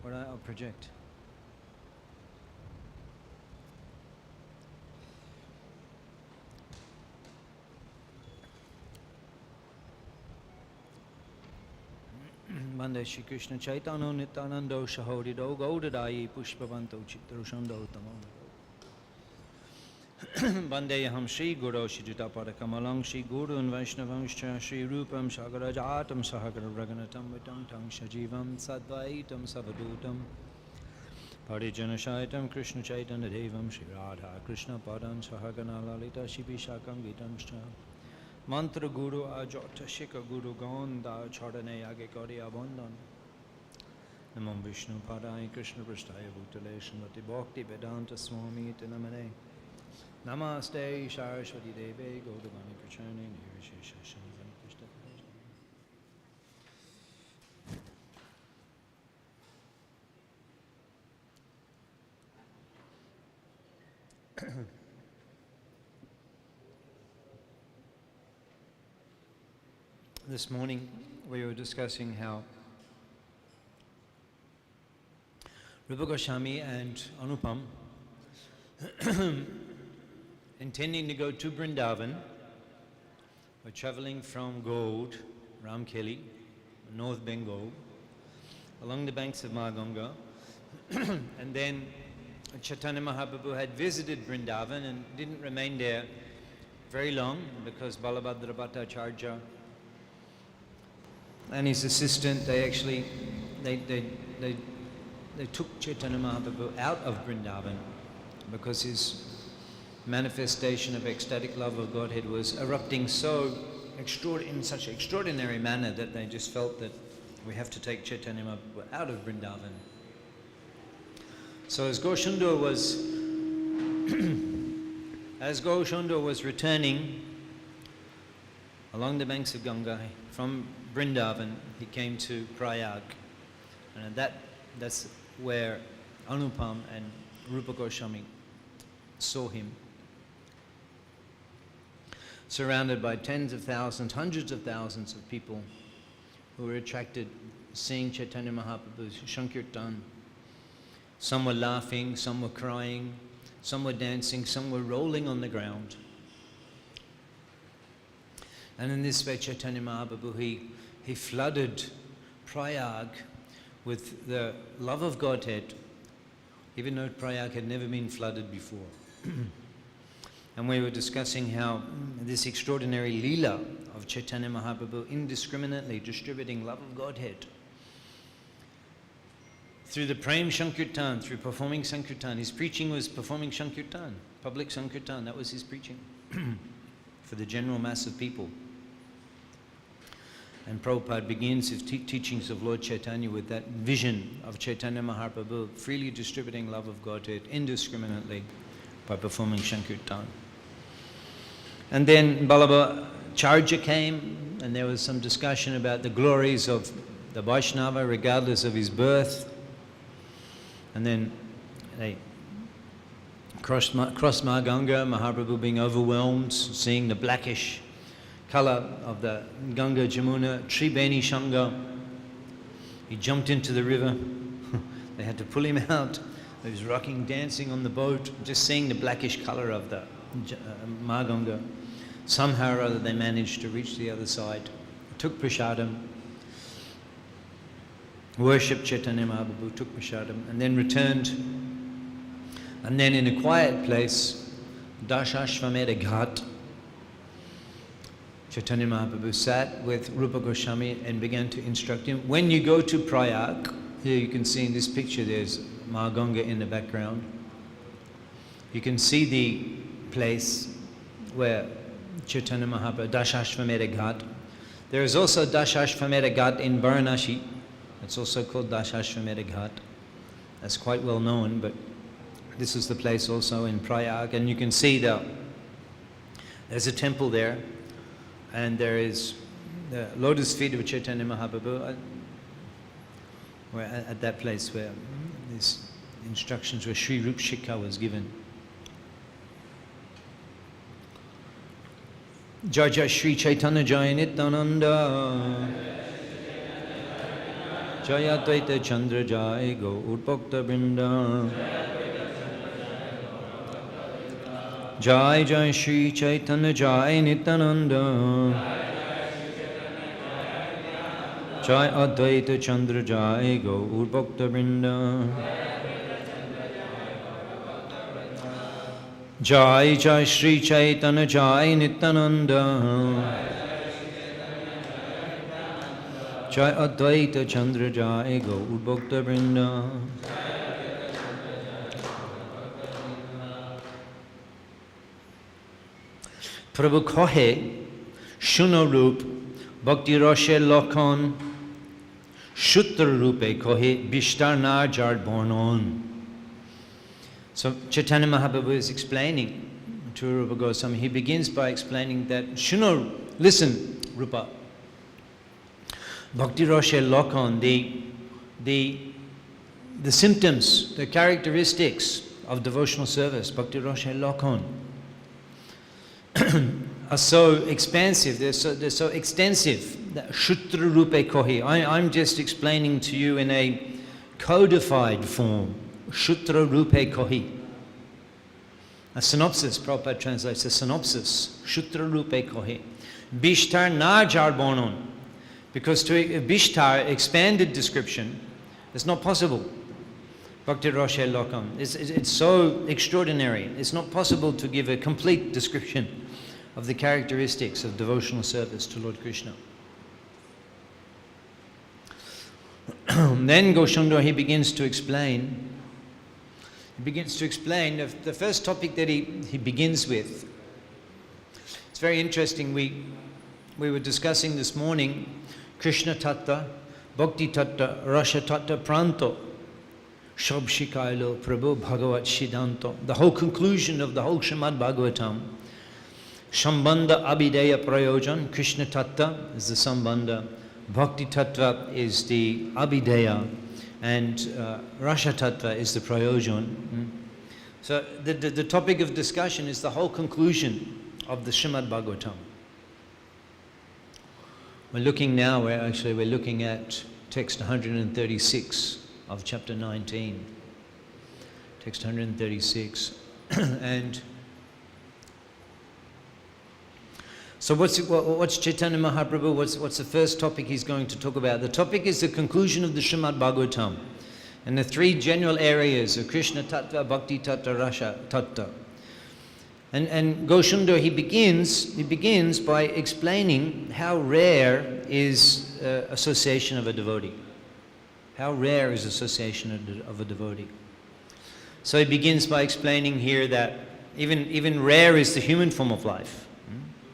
What I'll project. Bande Shri Krishna Chaitanya Nityanando Shahodido Gaudadayi Pushpavanto Chittarushando Tamo Bandeyaham Shri Guru Shijita Padakamalang Shri Guru and Vaishnavangscha Shri Rupam Shagarajatam Sahagara Raganatam Vitam Tang Shajivam Sadvaitam Savadutam Parijana Shaitam Krishna Chaitanya Devam Shri Radha Krishna Padan Sahagana Lalita Shibi Shakam Vitamscha Mantra Guru Ajota Shika Guru Gonda Chardane Yage Kori Abondan Namam Vishnu Padai Krishna Prasthaya Bhutale Srimati Bhakti Vedanta Swami Tinamane Namaste Saraswati Deve Gaudavani Prachane Nirvishesha Shanivani Krishna. This morning we were discussing how Rupa Goswami and Anupam intending to go to Vrindavan were traveling from Gaud, Ramkeli, North Bengal, along the banks of Maganga, and then Chaitanya Mahaprabhu had visited Vrindavan and didn't remain there very long because Balabhadra Bhattacharya and his assistant, they took Chaitanya Mahaprabhu out of Vrindavan because his manifestation of ecstatic love of Godhead was erupting in such an extraordinary manner that they just felt that we have to take Chaitanya Mahaprabhu out of Vrindavan. So as Gaushunda was returning along the banks of Ganga from Vrindavan, he came to Prayag, and that's where Anupam and Rupa Goswami saw him, surrounded by tens of thousands, hundreds of thousands of people who were attracted, seeing Chaitanya Mahaprabhu's Sankirtan. Some were laughing, some were crying, some were dancing, some were rolling on the ground. And in this way, Chaitanya Mahaprabhu, he flooded Prayag with the love of Godhead, even though Prayag had never been flooded before. And we were discussing how this extraordinary Leela of Chaitanya Mahaprabhu indiscriminately distributing love of Godhead through the Prem Sankirtan, through performing Sankirtan. His preaching was performing Sankirtan, public Sankirtan. That was his preaching for the general mass of people. And Prabhupada begins his teachings of Lord Chaitanya with that vision of Chaitanya Mahaprabhu freely distributing love of Godhead indiscriminately by performing Sankirtan. And then Balabhacharya came, and there was some discussion about the glories of the Vaishnava regardless of his birth. And then they crossed Ganga, Mahaprabhu being overwhelmed, seeing the blackish color of the Ganga Jamuna, Tribeni Shanga. He jumped into the river. They had to pull him out. He was rocking, dancing on the boat, just seeing the blackish color of the Maganga. Somehow or other they managed to reach the other side, took prasadam, worshipped Chaitanya Mahaprabhu, took prasadam, and then returned. And then in a quiet place, Dashashvamedha Ghat, Chaitanya Mahaprabhu sat with Rupa Goswami and began to instruct him. When you go to Prayag, here you can see in this picture there's Mahaganga in the background. You can see the place where Chaitanya Mahaprabhu, Dashashvamedha Ghat. There is also Dashashvamedha Ghat in Varanasi. It's also called Dashashvamedha Ghat. That's quite well known, but this is the place also in Prayag. And you can see there's a temple there, and there is the lotus feet of Chaitanya Mahaprabhu at that place where these instructions where Sri Rupa Shiksha was given. Jai Jai Sri Chaitanya Jai Nityananda. Jai Advaita Chandra Jai Gaur Bhakta Vrinda. Jai Jai Shri Chaitanya Jai Nityananda. Jai Advaita Chandra Jai Gaur Bhakta Vrinda. Jai Jai Shri Chaitanya Jai Nityananda. Jai Advaita Chandra Jai Gaur Bhakta Vrinda. Prabhu kohe Shuno Rup Bhakti Roshe Lokon Shutra Rupe kohe Bishtar Na Jard Bornon. So Chaitanya Mahaprabhu is explaining to Rupa Goswami. He begins by explaining that Shuno, listen, Rupa. Bhakti Roshe Lokon, the symptoms, the characteristics of devotional service, Bhakti Roshe Lokon, are so expansive, they're so extensive. Shutra Rupe Kohi. I'm just explaining to you in a codified form. Shutra Rupe Kohi. A synopsis, Prabhupada translates a synopsis. Shutra Rupe Kohi. Bishtar na jarbonon. Because to Bishtar, expanded description, is not possible. Bhakti Roshe Lokam. It's so extraordinary. It's not possible to give a complete description of the characteristics of devotional service to Lord Krishna. Then Goswami, he begins to explain. The first topic that he begins with. It's very interesting. We were discussing this morning Krishna Tattva, Bhakti Tattva, Rasa Tattva Pranto, Shab Shikailo, Prabhu Bhagavat Siddhanto. The whole conclusion of the whole Srimad Bhagavatam. Sambandha Abhideya Prayojan, Krishna Tattva is the Sambandha, Bhakti Tattva is the Abhideya, and Rasa Tattva is the Prayojan. So the topic of discussion is the whole conclusion of the Srimad Bhagavatam. We're looking at text 136 of chapter 19. Text 136. And so what's Chaitanya Mahaprabhu, what's the first topic he's going to talk about? The topic is the conclusion of the Srimad Bhagavatam. And the three general areas of Krishna Tattva, Bhakti Tattva, Rasa Tattva. And Goswami, he begins by explaining how rare is association of a devotee. How rare is association of a devotee. So he begins by explaining here that even rare is the human form of life.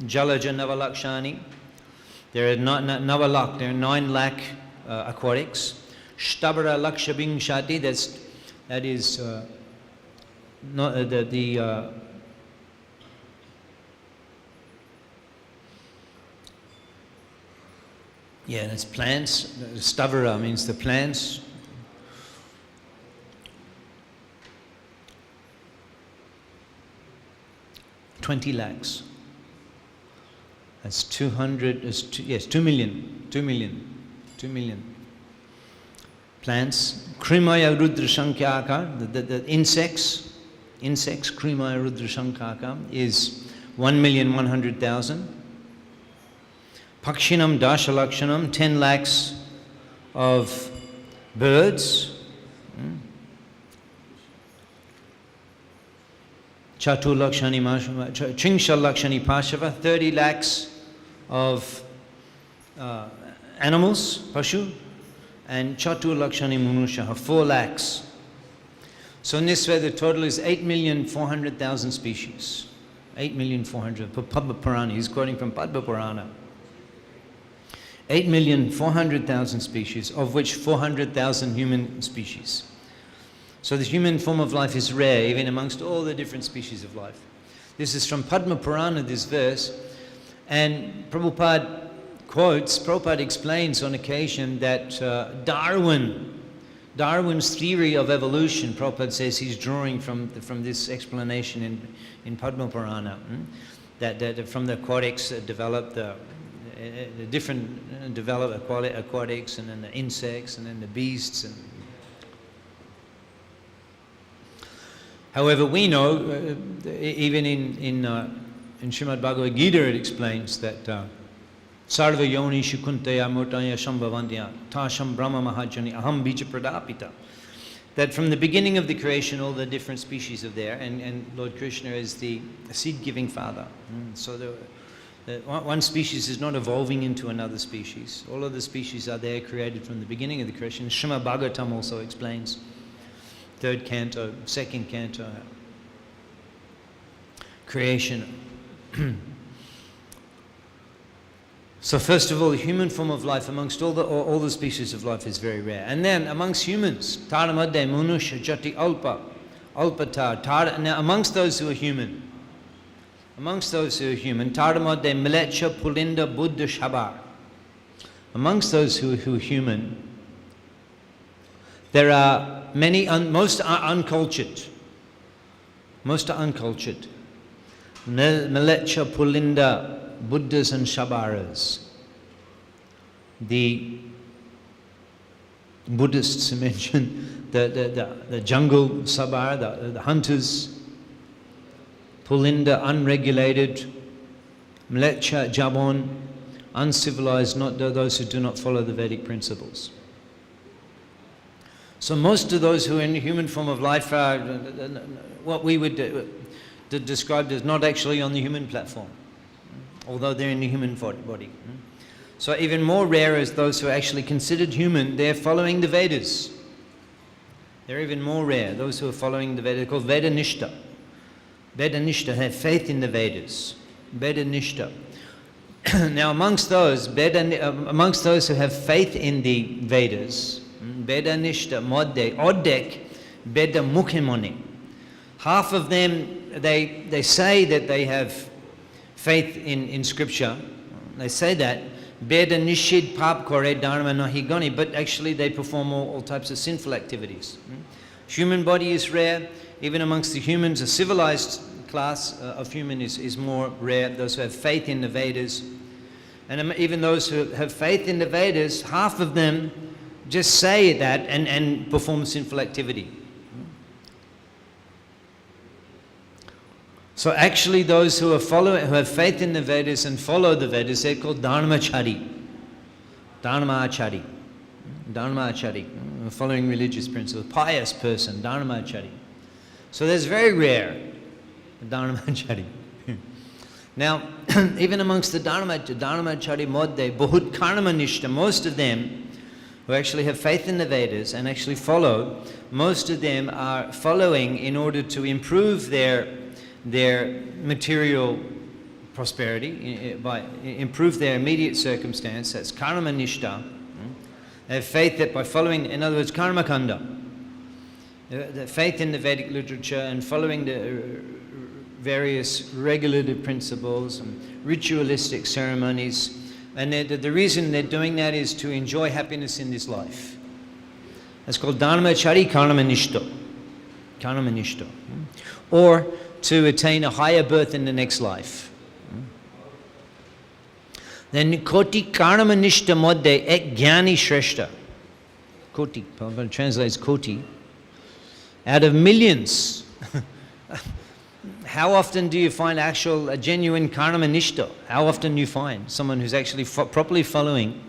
Jalaja Navalakshani. There are 9 lakh aquatics. Shtabara Lakshabing Shati, that is that's plants. Stavara means the plants. $20 lakhs. That's 200. 2 million. 2 million. 2 million. Plants. Krimaya Rudra Shankyaka. The insects. Krimaya Rudra Shankyaka is 1,100,000. Pakshinam Dashalakshanam, 10 lakhs of birds. Chatu Lakshani Tringsha Lakshani Pashava, 30 lakhs of animals, Pashu, and Chatu Lakshani Manusha, 4 lakhs. So in this way the total is 8,400,000 species. 8,400,000. Padma Purana, he's quoting from Padma Purana. 8,400,000 species, of which 400,000 human species. So the human form of life is rare, even amongst all the different species of life. This is from Padma Purana, this verse, and Prabhupada explains on occasion that Darwin's theory of evolution, Prabhupada says he's drawing from this explanation in Padma Purana, that from the aquatics developed the different developed aquatics, and then the insects, and then the beasts. And however, we know, even in Srimad Bhagavad Gita, it explains that Sarva Yoni Shukuntaya Murtaya Shambhavandya Tasham Brahma Mahajani Aham Bija Pradapita. That from the beginning of the creation, all the different species are there, and Lord Krishna is the seed-giving father. So one species is not evolving into another species. All of the species are there, created from the beginning of the creation. Srimad Bhagavatam also explains, 3rd canto, 2nd canto, creation. So first of all, the human form of life amongst all the species of life is very rare. And then amongst humans, Taramadde Manusha Jati Alpatar. Now amongst those who are human, Taramadde Milecha Pulinda Buddha Shabar. Amongst those who are human, there are many, most are uncultured. Most are uncultured. Milecha Pulinda Buddhas and Shabaras. The Buddhists mention the jungle Sabara, the hunters, Pulinda, unregulated, Mlecha, Jabon, uncivilized, not those who do not follow the Vedic principles. So most of those who are in the human form of life are what we would describe as not actually on the human platform, although they're in the human body. So even more rare is those who are actually considered human. They're following the Vedas. They're even more rare, those who are following the Vedas. They're called Vedanishta. Vedanishta have faith in the Vedas. Vedanishta. Now amongst those who have faith in the Vedas, Vedanishta, Modde, Oddek, Veda Mukhimoni. Half of them, they say that they have faith in scripture. They say that Veda Nishid Pap Kore Dharma Nahigoni, but actually they perform all types of sinful activities. Human body is rare. Even amongst the humans, a civilized class of human is more rare. Those who have faith in the Vedas. And even those who have faith in the Vedas, half of them just say that and perform sinful activity. So actually those who have faith in the Vedas and follow the Vedas, they're called Dharmachari. Dharmachari. Dharmachari. Following religious principles. Pious person, Dharmachari. So that's very rare, Dharmachari. Now, even amongst the Dharmachari Modde, Bahut Karmanishta, most of them who actually have faith in the Vedas and actually follow, most of them are following in order to improve their material prosperity, by improve their immediate circumstance. That's karma nishta. They have faith that by following, in other words, karma kanda, the faith in the Vedic literature and following the various regulative principles and ritualistic ceremonies. And the reason they're doing that is to enjoy happiness in this life. That's called dharmachari karma nishta. Karma nishta. Or to attain a higher birth in the next life. Then koti karma nishta modde ek jnani shreshta. Koti, I'm going to translate as koti. Out of millions, how often do you find a genuine karma nishta? How often do you find someone who's actually properly following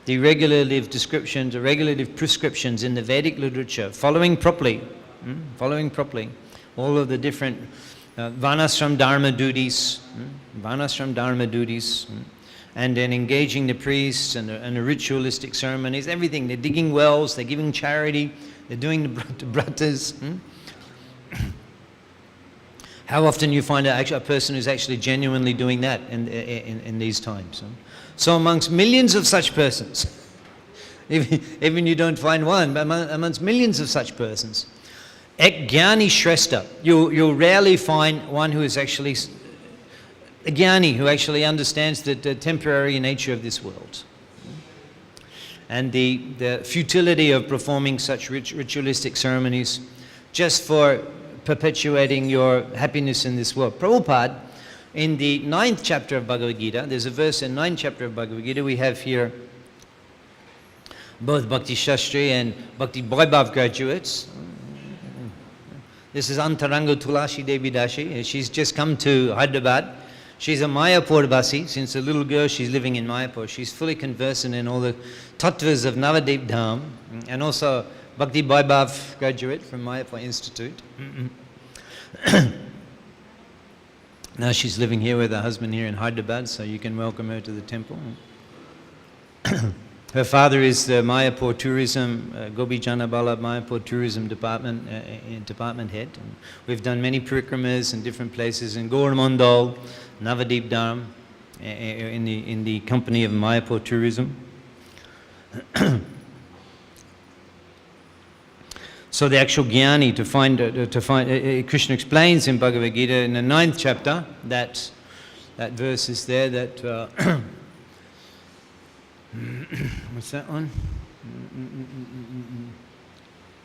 the regulative descriptions or regulative prescriptions in the Vedic literature, following properly all of the different Vanashram Dharma duties, and then engaging the priests and the ritualistic ceremonies, everything. They're digging wells, they're giving charity, they're doing the bratas. How often you find a person who's actually genuinely doing that in these times? So amongst millions of such persons, even you don't find one, but amongst millions of such persons, Ek Jnani Shrestha, you'll rarely find one who is actually a Jnani, who actually understands the temporary nature of this world and the futility of performing such ritualistic ceremonies just for perpetuating your happiness in this world. Prabhupada In the 9th chapter of Bhagavad Gita, there's a verse in 9th chapter of Bhagavad Gita, we have here both Bhakti Shastri and Bhakti Vaibhav graduates. This is Antarango Tulasi Devi Dashi. She's just come to Hyderabad. She's a Mayapur Basi. Since a little girl, she's living in Mayapur. She's fully conversant in all the tattvas of Navadip Dham, and also Bhakti Vaibhav graduate from Mayapur Institute. Now she's living here with her husband here in Hyderabad, so you can welcome her to the temple. Her father is the Mayapur Tourism, Gopi Janabala Mayapur Tourism Department, department head. And we've done many parikramas in different places in Gaur-Mandal, Navadip Dham, in the company of Mayapur Tourism. So the actual jnani, Krishna explains in Bhagavad Gita in the 9th chapter, that verse is there, that what's that one?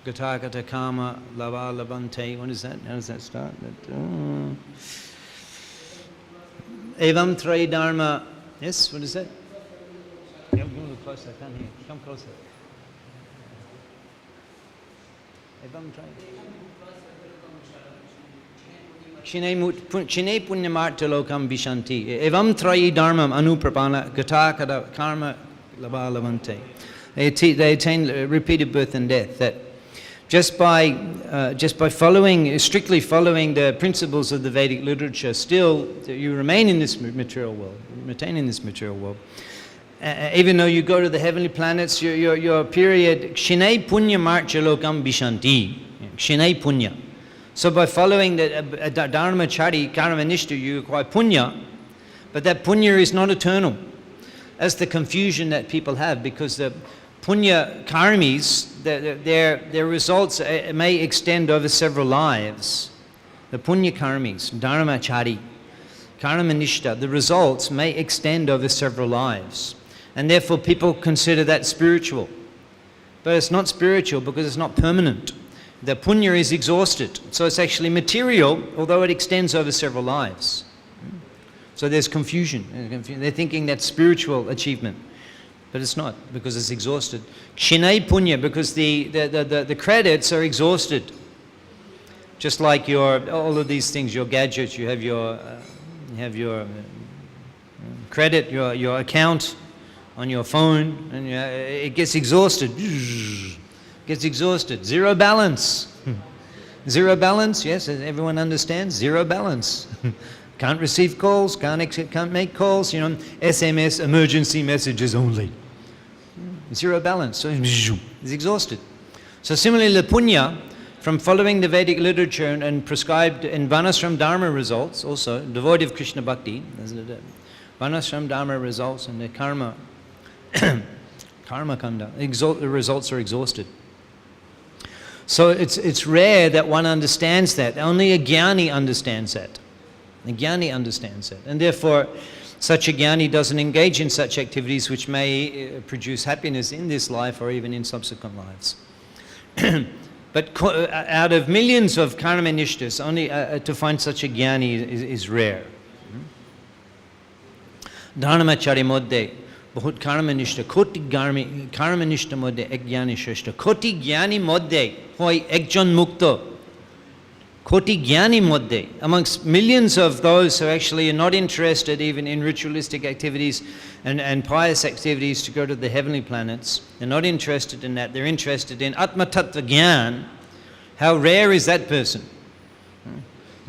Gata gata kama lava labante. What is that? How does that start? Evam trayi dharma. Yes, what is that? Yeah, come a little closer, I can't hear. Come closer. Evam trayi. Chine punyamartha lokam vishanti. Evam trayi dharmam anuprapana gata gata karma lava lavante. They attain repeated birth and death. That just by strictly following the principles of the Vedic literature, still you remain in this material world. You retain in this material world. Even though you go to the heavenly planets, your period Kshinai punya marcha lokam bishanti. Kshinai punya. So by following the dharma chari, karma nishta, you acquire punya, but that punya is not eternal. That's the confusion that people have, because the punya karmis, their results may extend over several lives. The punya karmis, dharma chari, karma nishta, the results may extend over several lives. And therefore people consider that spiritual. But it's not spiritual because it's not permanent. The punya is exhausted. So it's actually material, although it extends over several lives. So there's confusion. They're thinking that's spiritual achievement. But it's not, because it's exhausted. Kshinai punya, because the credits are exhausted. Just like all of these things, your gadgets, you have your credit, your account on your phone, and it gets exhausted. Gets exhausted. Zero balance. Zero balance, yes, everyone understands. Zero balance. Can't receive calls, can't make calls, SMS, emergency messages only. Zero balance, so it's exhausted. So similarly, the punya, from following the Vedic literature and prescribed in Varnashram Dharma results, also devoid of Krishna Bhakti, Varnashram Dharma results and the karma kanda, the results are exhausted. So it's rare that one understands that. Only a jnani understands that. A jnani understands that. And therefore, such a jnani doesn't engage in such activities which may produce happiness in this life or even in subsequent lives. But out of millions of karma nishtas, only to find such a jnani is rare. Dharmachari modde, bahut karma nishta, koti karma nishta modde, ek jnani shreshta. Koti jnani modde, hoy ekjon mukto. Koti jnani modde, amongst millions of those who actually are not interested even in ritualistic activities and pious activities to go to the heavenly planets, they're not interested in that, they're interested in Atma Tattva Gyan. How rare is that person?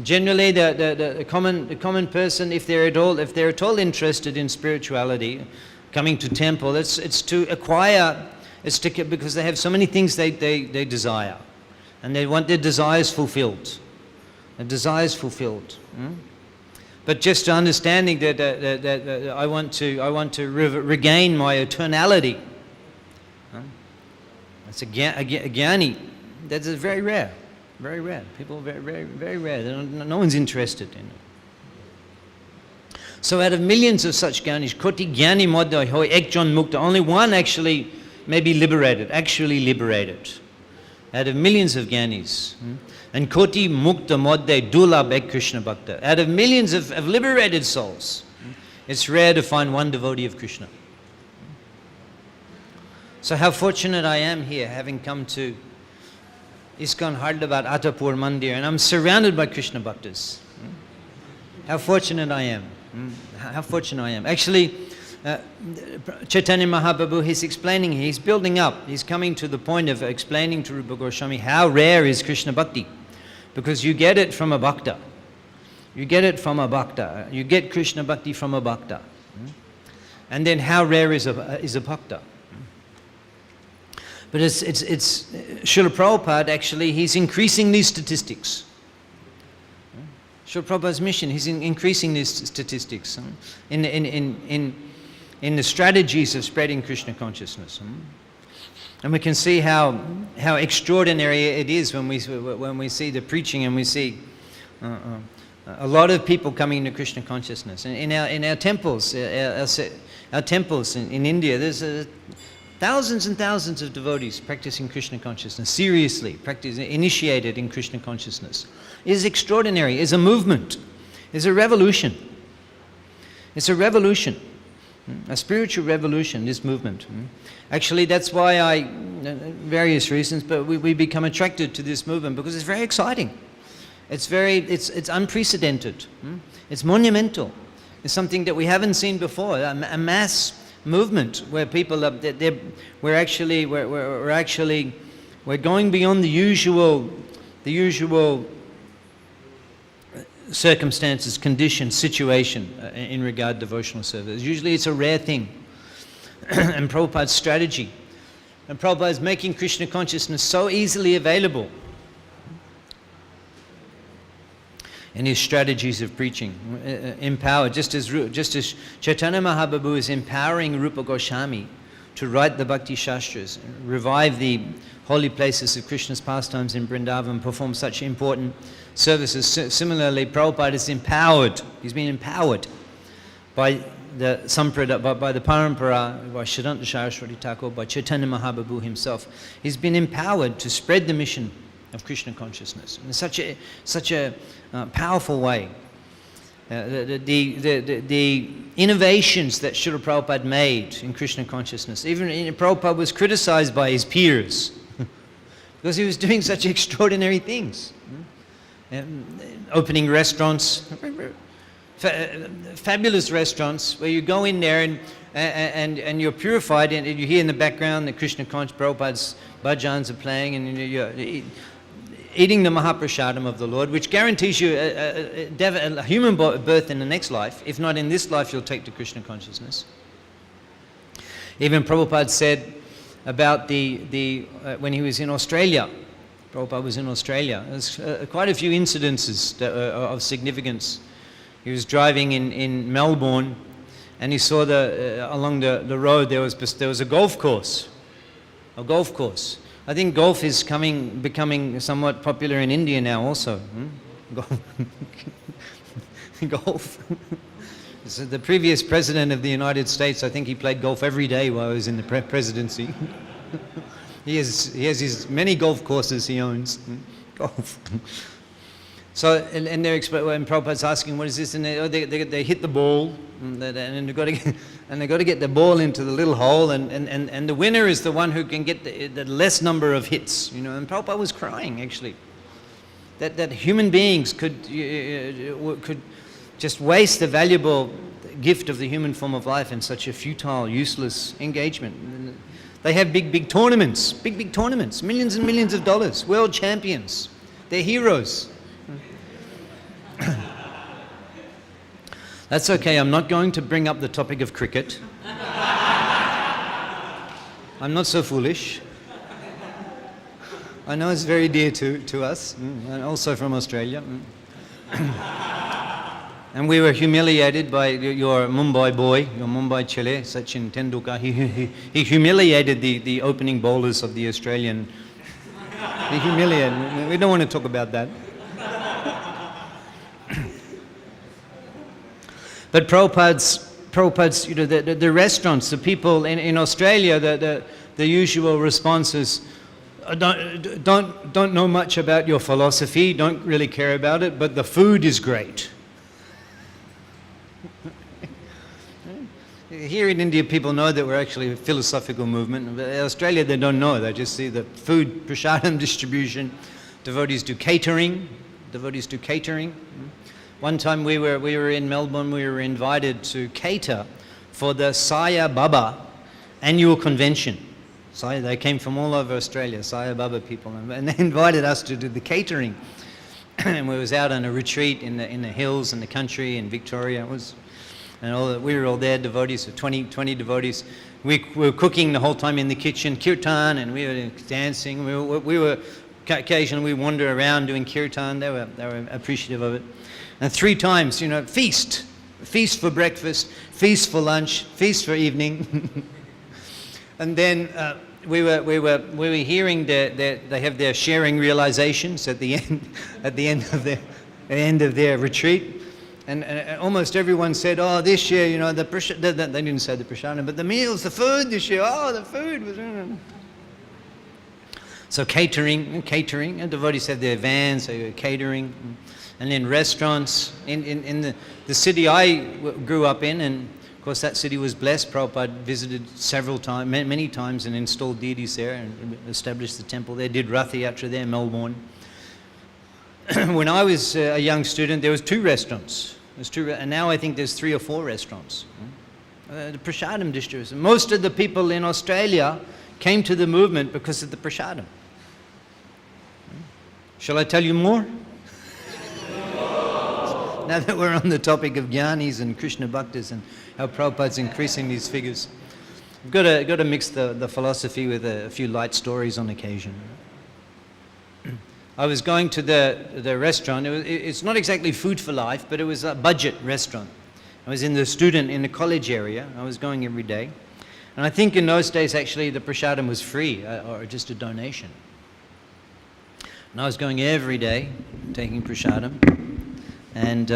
Generally, the common person, if they're at all interested in spirituality, coming to temple, it's to acquire, because they have so many things they desire, and they want their desires fulfilled. The desires fulfilled. But just understanding that I want to regain my eternality. That's a jnani. That's very rare. Very rare. People very rare. No one's interested in it. So out of millions of such jnanis, koti jnani modda hoy ekjon mukta, only one actually may be liberated, actually liberated. out of millions of Gyanis. And Koti Mukta Modde Dulab Ek Krishna Bhakta. Out of millions of liberated souls, it's rare to find one devotee of Krishna. So how fortunate I am here, having come to ISKCON Hyderabad Attapur Mandir, and I'm surrounded by Krishna Bhaktas. How fortunate I am. How fortunate I am. Actually, Chaitanya Mahaprabhu, he's explaining, he's building up, he's coming to the point of explaining to Rupa Goswami how rare is Krishna Bhakti. Because you get it from a Bhakta. You get it from a Bhakta. You get Krishna Bhakti from a Bhakta. And then how rare is a Bhakta? But it's Srila Prabhupada, actually, he's increasing these statistics. Srila Prabhupada's mission, he's increasing these statistics in the strategies of spreading Krishna consciousness. And we can see how extraordinary it is when we see the preaching, and we see a lot of people coming into Krishna consciousness. In our temples, our temples in India, there's thousands and thousands of devotees practicing Krishna consciousness, seriously, initiated in Krishna consciousness. It is extraordinary. It's a movement. It's a revolution. It's a revolution, a spiritual revolution, this movement. Actually, that's why various reasons, but we become attracted to this movement because it's very exciting. It's unprecedented. It's monumental. It's something that we haven't seen before, a mass movement where people we're going beyond the usual circumstances, conditions, situation in regard to devotional service. Usually it's a rare thing. And Prabhupada's strategy, and Prabhupada is making Krishna consciousness so easily available in his strategies of preaching, empowered, just as Chaitanya Mahaprabhu is empowering Rupa Goswami to write the Bhakti Shastras, revive the holy places of Krishna's pastimes in Vrindavan, perform such important services. Similarly, Prabhupada is empowered, he's been empowered by the Sampradaya, by the Parampara, by Siddhanta Saraswati Thakur, by Chaitanya Mahaprabhu himself. He's been empowered to spread the mission of Krishna consciousness in such a powerful way. The innovations that Srila Prabhupada made in Krishna consciousness, even Prabhupada was criticized by his peers because he was doing such extraordinary things. Opening restaurants, fabulous restaurants where you go in there and you're purified, and you hear in the background the Krishna conscious Prabhupada's bhajans are playing, and you're eating the Mahaprasadam of the Lord, which guarantees you a human birth in the next life. If not in this life, you'll take to Krishna consciousness. Even Prabhupada said about when he was in Australia, Prabhupada was in Australia, there's quite a few incidences that are of significance. He was driving in Melbourne, and he saw along the road there was a golf course. A golf course. I think golf is becoming somewhat popular in India now also. Golf. So the previous president of the United States, I think he played golf every day while he was in the presidency. He has his many golf courses he owns. Golf. So, and when Prabhupada's asking, what is this? And they hit the ball, and they've got to get the ball into the little hole, and the winner is the one who can get the less number of hits. And Prabhupada was crying, actually, that human beings could just waste the valuable gift of the human form of life in such a futile, useless engagement. They have big tournaments, big tournaments, millions and millions of dollars, world champions. They're heroes. That's okay, I'm not going to bring up the topic of cricket. I'm not so foolish. I know it's very dear to us, and also from Australia. And we were humiliated by your Mumbai boy, your Mumbai Chile, Sachin Tendulkar. He humiliated the opening bowlers of the Australian. He humiliated. We don't want to talk about that. But Prabhupada's the restaurants, the people in Australia, the usual response is, don't know much about your philosophy, don't really care about it, but the food is great. Here in India, people know that we're actually a philosophical movement. In Australia, they don't know. They just see the food, prasadam distribution. Devotees do catering. One time we were in Melbourne, we were invited to cater for the Sai Baba annual convention. They came from all over Australia, Sai Baba people, and they invited us to do the catering. And we was out on a retreat in the hills in the country in Victoria. We were all there, devotees, so 20 devotees. We were cooking the whole time in the kitchen, kirtan, and we were dancing. We were occasionally we wander around doing kirtan. They were appreciative of it. And 3 times, feast for breakfast, feast for lunch, feast for evening. And then we were hearing that they have their sharing realizations at the end of their retreat. And almost everyone said, "Oh, this year, they didn't say the prasadam, but the meals, the food this year. Oh, the food was." So catering, and devotees have their vans, so catering, and then restaurants in the city I grew up in, and of course that city was blessed. Prabhupada visited many times, and installed deities there and established the temple there. Did Rath Yatra there, Melbourne. When I was a young student, there was 2 restaurants. And now I think there's 3 or 4 restaurants. The prasadam distribution. Most of the people in Australia came to the movement because of the prasadam. Shall I tell you more? Now that we're on the topic of Jnanis and Krishna Bhaktas and how Prabhupada's increasing these figures, we've got to mix the philosophy with a few light stories on occasion. I was going to the restaurant. It's not exactly food for life, but it was a budget restaurant. I was in the college area. I was going every day. And I think in those days, actually, the prasadam was free, or just a donation. And I was going every day, taking prasadam. And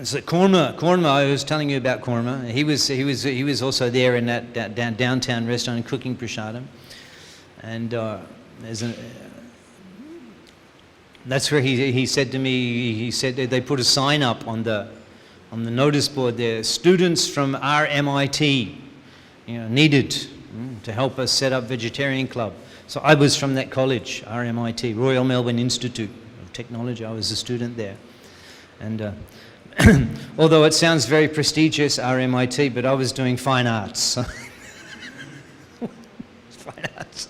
so Korma, I was telling you about Korma. He was also there in that downtown restaurant cooking prasadam. And that's where he said to me, he said that they put a sign up on the notice board there, students from RMIT, needed to help us set up vegetarian club. So I was from that college, RMIT, Royal Melbourne Institute of Technology. I was a student there. And although it sounds very prestigious, RMIT, but I was doing fine arts. Fine arts.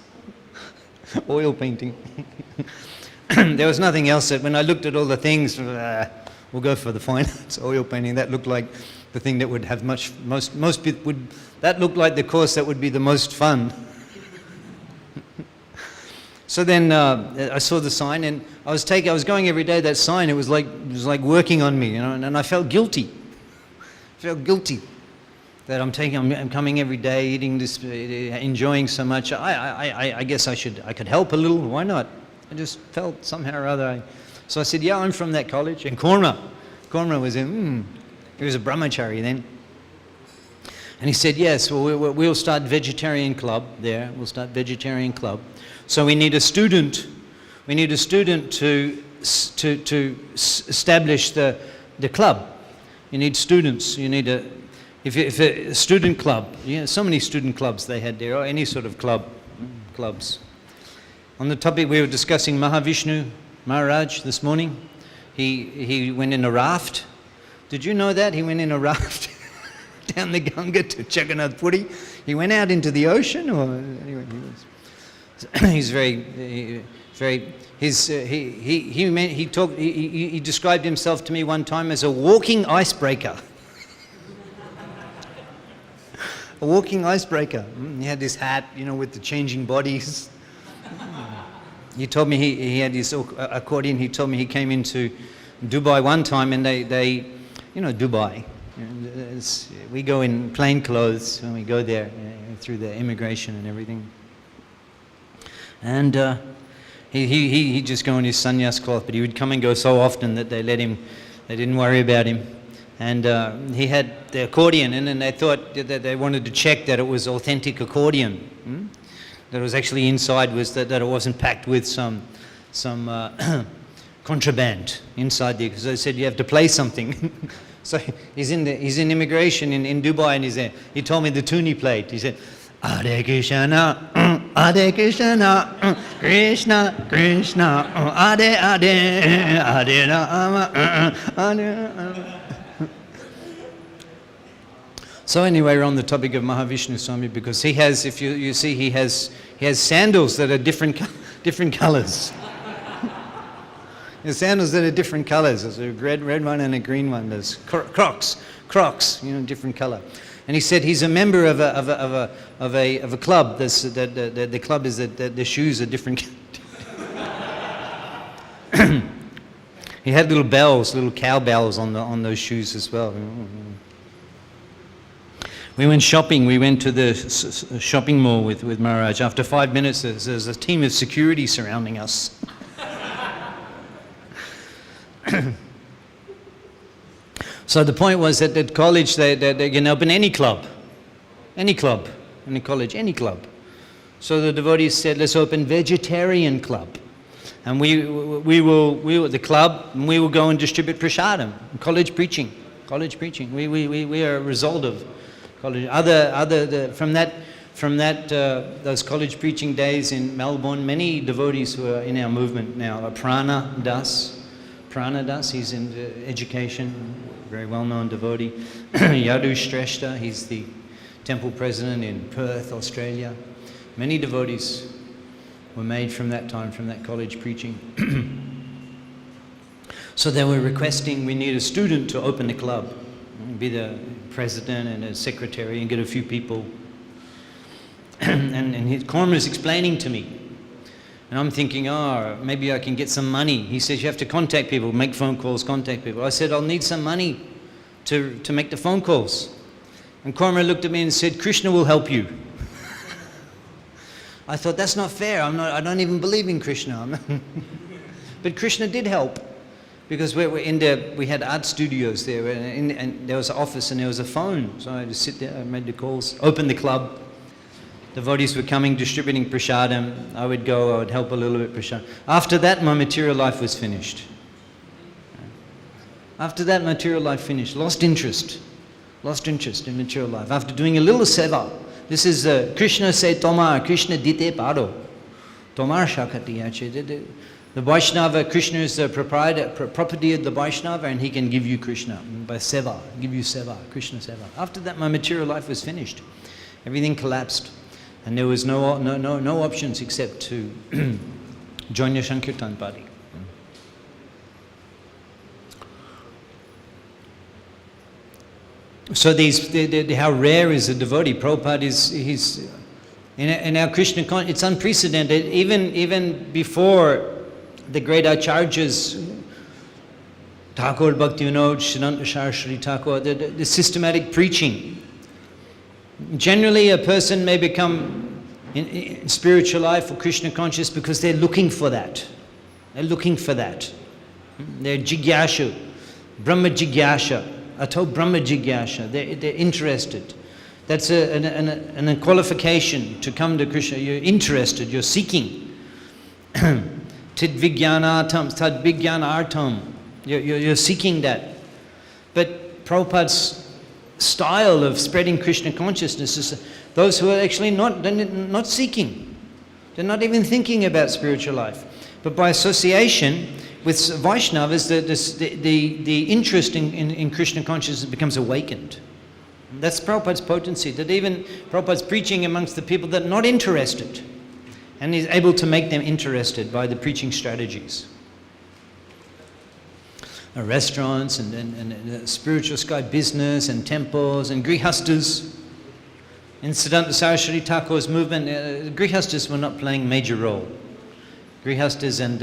Oil painting. There was nothing else that when I looked at all the things, we'll go for the fine arts, oil painting. That looked like the thing that would have most people would. That looked like the course that would be the most fun. So then I saw the sign, and I was going every day. That sign, it was like working on me, and I felt guilty. That I'm coming every day, eating this, enjoying so much. I guess I could help a little. Why not? I just felt somehow or other. So I said, "Yeah, I'm from that college." And Korma was he was a brahmachari then. And he said, "Yes, well, we'll start vegetarian club there. We'll start vegetarian club. So we need a student. We need a student to establish the club. You need students. You need if a student club. So many student clubs they had there, or any sort of clubs." On the topic we were discussing Mahavishnu Maharaj this morning. He went in a raft. Did you know that? He went in a raft down the Ganga to Jagannath Puri. He went out into the ocean, or anyway, he's he described himself to me one time as a walking icebreaker. A walking icebreaker. He had this hat, with the changing bodies. He told me he had his accordion. He told me he came into Dubai one time, and they Dubai. We go in plain clothes when we go there through the immigration and everything. And he just go in his sannyas cloth, but he would come and go so often that they didn't worry about him. And he had the accordion, and then they thought that they wanted to check that it was authentic accordion. that was actually inside was that it wasn't packed with some contraband inside there, because they said you have to play something. So he's in immigration in Dubai, and he told me the tune he played. He said, Hare Krishna, Hare Krishna, Krishna Krishna, Hare Hare, Hare Rama, Hare Rama. So anyway, we're on the topic of Mahavishnu Swami, because he has, if you see, he has sandals that are different colors. There's sandals that are different colors. There's a red one and a green one. There's Crocs, different color. And he said he's a member of a club. The club is that the shoes are different. He had little bells, little cowbells on those shoes as well. We went shopping. We went to the shopping mall with Maharaj. After 5 minutes, there's a team of security surrounding us. So the point was that at college they can open any club in the college, any club. So the devotees said, let's open vegetarian club, and we will the club, and we will go and distribute prasadam, college preaching. We are a result of college. From those college preaching days in Melbourne, many devotees who are in our movement now. Prana Das, he's in education, very well-known devotee. Yadu Shrestha, he's the temple president in Perth, Australia. Many devotees were made from that time, from that college preaching. So they were requesting, we need a student to open the club, be the president and a secretary, and get a few people. And Korma is explaining to me, and I'm thinking, maybe I can get some money. He says you have to contact people, make phone calls, contact people. I said, I'll need some money to make the phone calls. And Korma looked at me and said, Krishna will help you. I thought, that's not fair. I don't even believe in Krishna. But Krishna did help, because we had art studios there, and there was an office and there was a phone. So I had to sit there, I made the calls, opened the club. Devotees were coming, distributing prasadam. I would go, I would help a little bit prasadam. After that, my material life was finished. After that, material life finished. Lost interest in material life. After doing a little seva, this is Krishna said, Tomar, Krishna dite paro. Tomar shakati ache. The Vaishnava, Krishna is the property of the Vaishnava, and he can give you Krishna by seva, give you seva, Krishna seva. After that, my material life was finished. Everything collapsed. And there was no options except to join the Sankirtan party. So how rare is a devotee? Prabhupada he's in our Krishna consciousness, it's unprecedented. Even before the great acharyas, Thakur Bhaktivinoda, Siddhanta Saraswati Thakur, the systematic preaching. Generally, a person may become in spiritual life or Krishna conscious because they're looking for that. They're jigyasha, Brahma jigyasha, Ato Brahma jigyasha. They're interested. That's a qualification to come to Krishna. You're interested, you're seeking. Tidvigyanatam, tadvigyanartam. You're seeking that. But Prabhupada's style of spreading Krishna consciousness is those who are actually not seeking. They're not even thinking about spiritual life. But by association with Vaishnavas, the interest in Krishna consciousness becomes awakened. That's Prabhupada's potency, that even Prabhupada's preaching amongst the people that are not interested, and he's able to make them interested by the preaching strategies. Restaurants and spiritual sky business and temples and grihastas. In Siddhanta Saraswati Thakur's movement, grihastas were not playing a major role. Grihastas and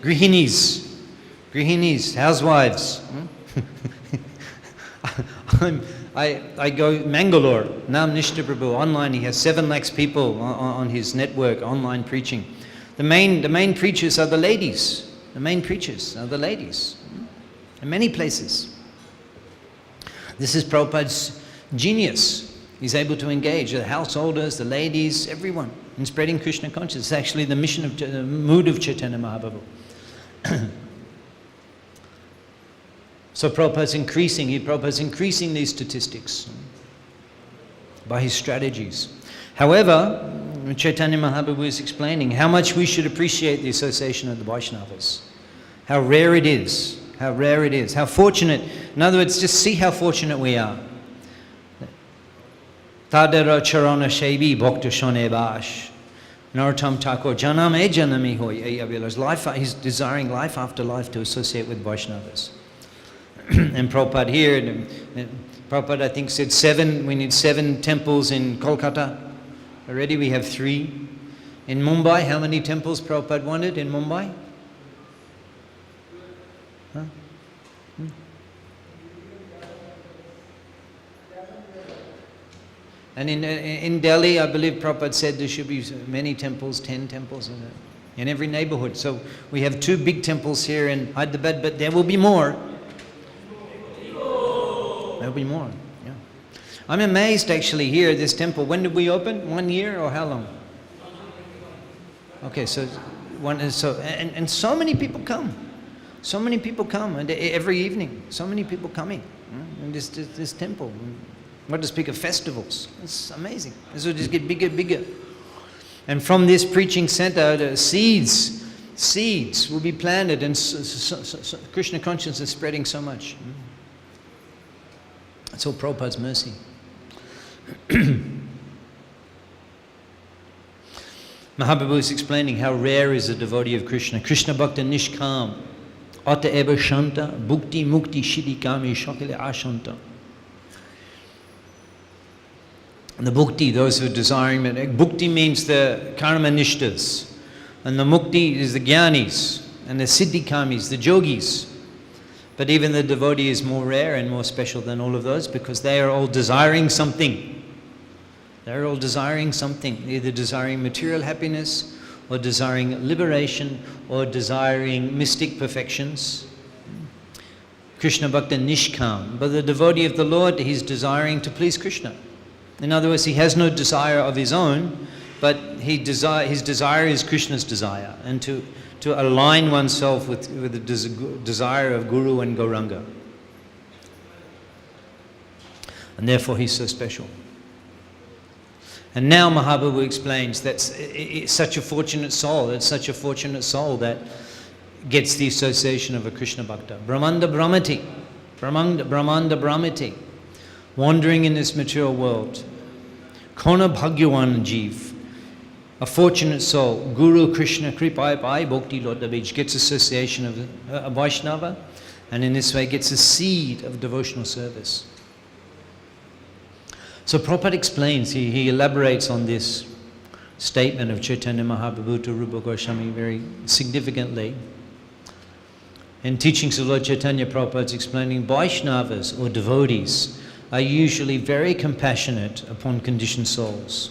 grihinis, housewives. I go Mangalore, Nam Nishta Prabhu, online. He has 7 lakhs people on his network, online preaching. The main preachers are the ladies. In many places. This is Prabhupada's genius. He's able to engage the householders, the ladies, everyone. in spreading Krishna consciousness. It's actually the mission of the mood of Chaitanya Mahaprabhu. So Prabhupada's increasing these statistics by his strategies. However, Chaitanya Mahaprabhu is explaining how much we should appreciate the association of the Vaishnavas. How rare it is. How rare it is. How fortunate. In other words, just see how fortunate we are. Tadara charana shebi bhakta shone bash. Narottam Thakur janam e janami hoy. He's desiring life after life to associate with Vaishnavas. And Prabhupada here, Prabhupada I think said we need 7 temples in Kolkata. Already we have 3. In Mumbai, how many temples Prabhupada wanted in Mumbai? Huh? And in Delhi, I believe Prabhupada said there should be many temples, 10 temples in every neighborhood. So we have 2 big temples here in Hyderabad, but there will be more. There'll be more. Yeah. I'm amazed actually here, this temple. When did we open? 1 year or how long? Okay, so and so many people come. So many people come, and every evening, so many people coming. And this temple. What to speak of festivals? It's amazing. This will just get bigger, bigger. And from this preaching center, the seeds will be planted, and so Krishna consciousness is spreading so much. It's all Prabhupada's mercy. Mahaprabhu is explaining how rare is a devotee of Krishna. Krishna Bhakta Nishkam, Ata Eva Shanta, Bhukti Mukti Shidikami Shakile Ashanta. And the Bhukti, those who are desiring, Bhukti means the Karma Nishtas, and the Mukti is the Jnanis, and the Siddhikamis, the Yogis. But even the devotee is more rare and more special than all of those because they are all desiring something. They're all desiring something, either desiring material happiness or desiring liberation or desiring mystic perfections. Krishna Bhakta Nishkam. But the devotee of the Lord, he's desiring to please Krishna. In other words, he has no desire of his own, but his desire is Krishna's desire, and to align oneself with the desire of Guru and Gauranga. And therefore he's so special. And now Mahaprabhu explains that it's such a fortunate soul, that gets the association of a Krishna Bhakta. Brahmanda Brahmati, wandering in this material world. Kona Bhagyavan Jeev, a fortunate soul, Guru Krishna Kripai Pai Bhakti Lotavij, gets association of a Vaishnava, and in this way gets a seed of devotional service. So Prabhupada explains, he elaborates on this statement of Chaitanya Mahaprabhu to Rupa Goswami very significantly. In teachings of Lord Chaitanya, Prabhupada is explaining Vaishnavas or devotees are usually very compassionate upon conditioned souls.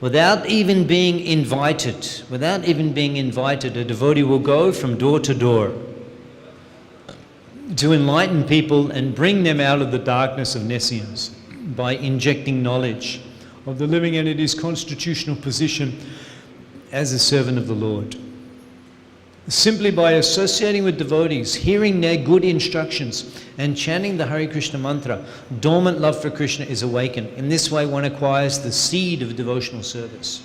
Without even being invited, a devotee will go from door to door to enlighten people and bring them out of the darkness of nescience by injecting knowledge of the living entity's constitutional position as a servant of the Lord. Simply by associating with devotees, hearing their good instructions, and chanting the Hare Krishna mantra, dormant love for Krishna is awakened. In this way, one acquires the seed of devotional service.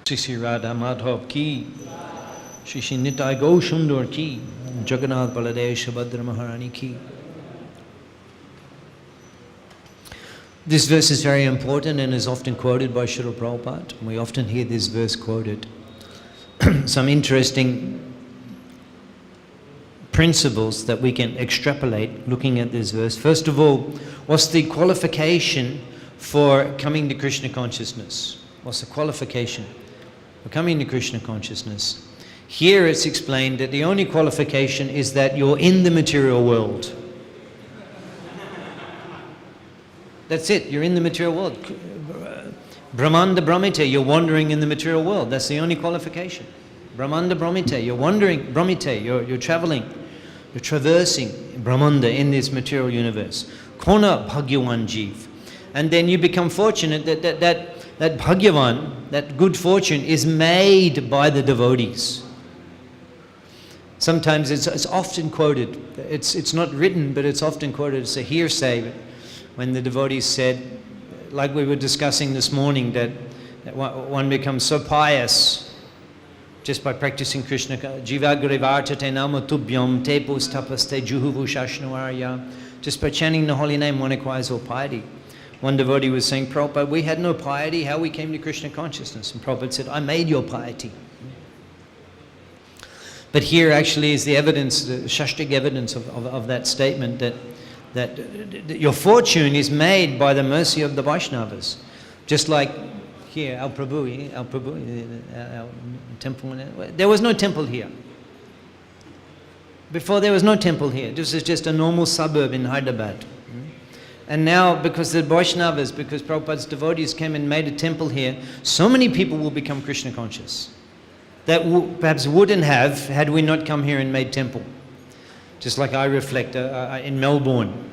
Shri Radha Madhav ki, Shri Nitai Gausundar ki, Jagannath Baladev Subhadra Maharani ki. This verse is very important and is often quoted by Srila Prabhupada. We often hear this verse quoted. Some interesting principles that we can extrapolate looking at this verse. First of all, what's the qualification for coming to Krishna consciousness? What's the qualification for coming to Krishna consciousness? Here it's explained that the only qualification is that you're in the material world. That's it, you're in the material world. Brahmanda Brahmite, you're wandering in the material world. That's the only qualification. Brahmanda Brahmite, you're wandering, Brahmite, you're traveling, you're traversing Brahmanda in this material universe. Kona Bhagyavan Jeev. And then you become fortunate that Bhagyavan, that good fortune, is made by the devotees. Sometimes it's often quoted. It's not written, but it's often quoted. It's a hearsay when the devotees said, like we were discussing this morning, that one becomes so pious just by practicing Krishna. Jivagrivartate nama tubhyam te pustapaste juhuvu shashnuarya. Just by chanting the holy name, one acquires all piety. One devotee was saying, Prabhupada, we had no piety, how we came to Krishna consciousness? And Prabhupada said, I made your piety. But here actually is the evidence, the Shastic evidence of that statement, that your fortune is made by the mercy of the Vaishnavas. Just like here, our Prabhu, our temple, there was no temple here. Before there was no temple here. This is just a normal suburb in Hyderabad. And now, because the Vaishnavas, because Prabhupada's devotees came and made a temple here, so many people will become Krishna conscious that perhaps wouldn't have had we not come here and made temple. Just like I reflect in Melbourne.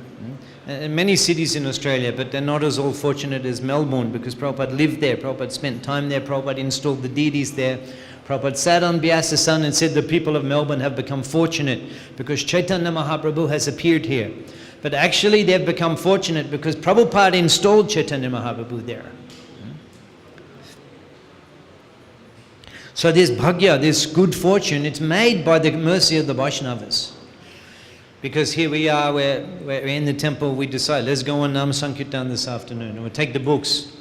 And many cities in Australia, but they're not as all fortunate as Melbourne, because Prabhupada lived there, Prabhupada spent time there, Prabhupada installed the deities there. Prabhupada sat on Vyasa Sun and said the people of Melbourne have become fortunate because Chaitanya Mahaprabhu has appeared here. But actually they've become fortunate because Prabhupada installed Chaitanya Mahaprabhu there. So this bhagya, this good fortune, it's made by the mercy of the Vaishnavas. Because here we are, we're in the temple, we decide, let's go on Nam Sankirtan this afternoon. And we'll take the books.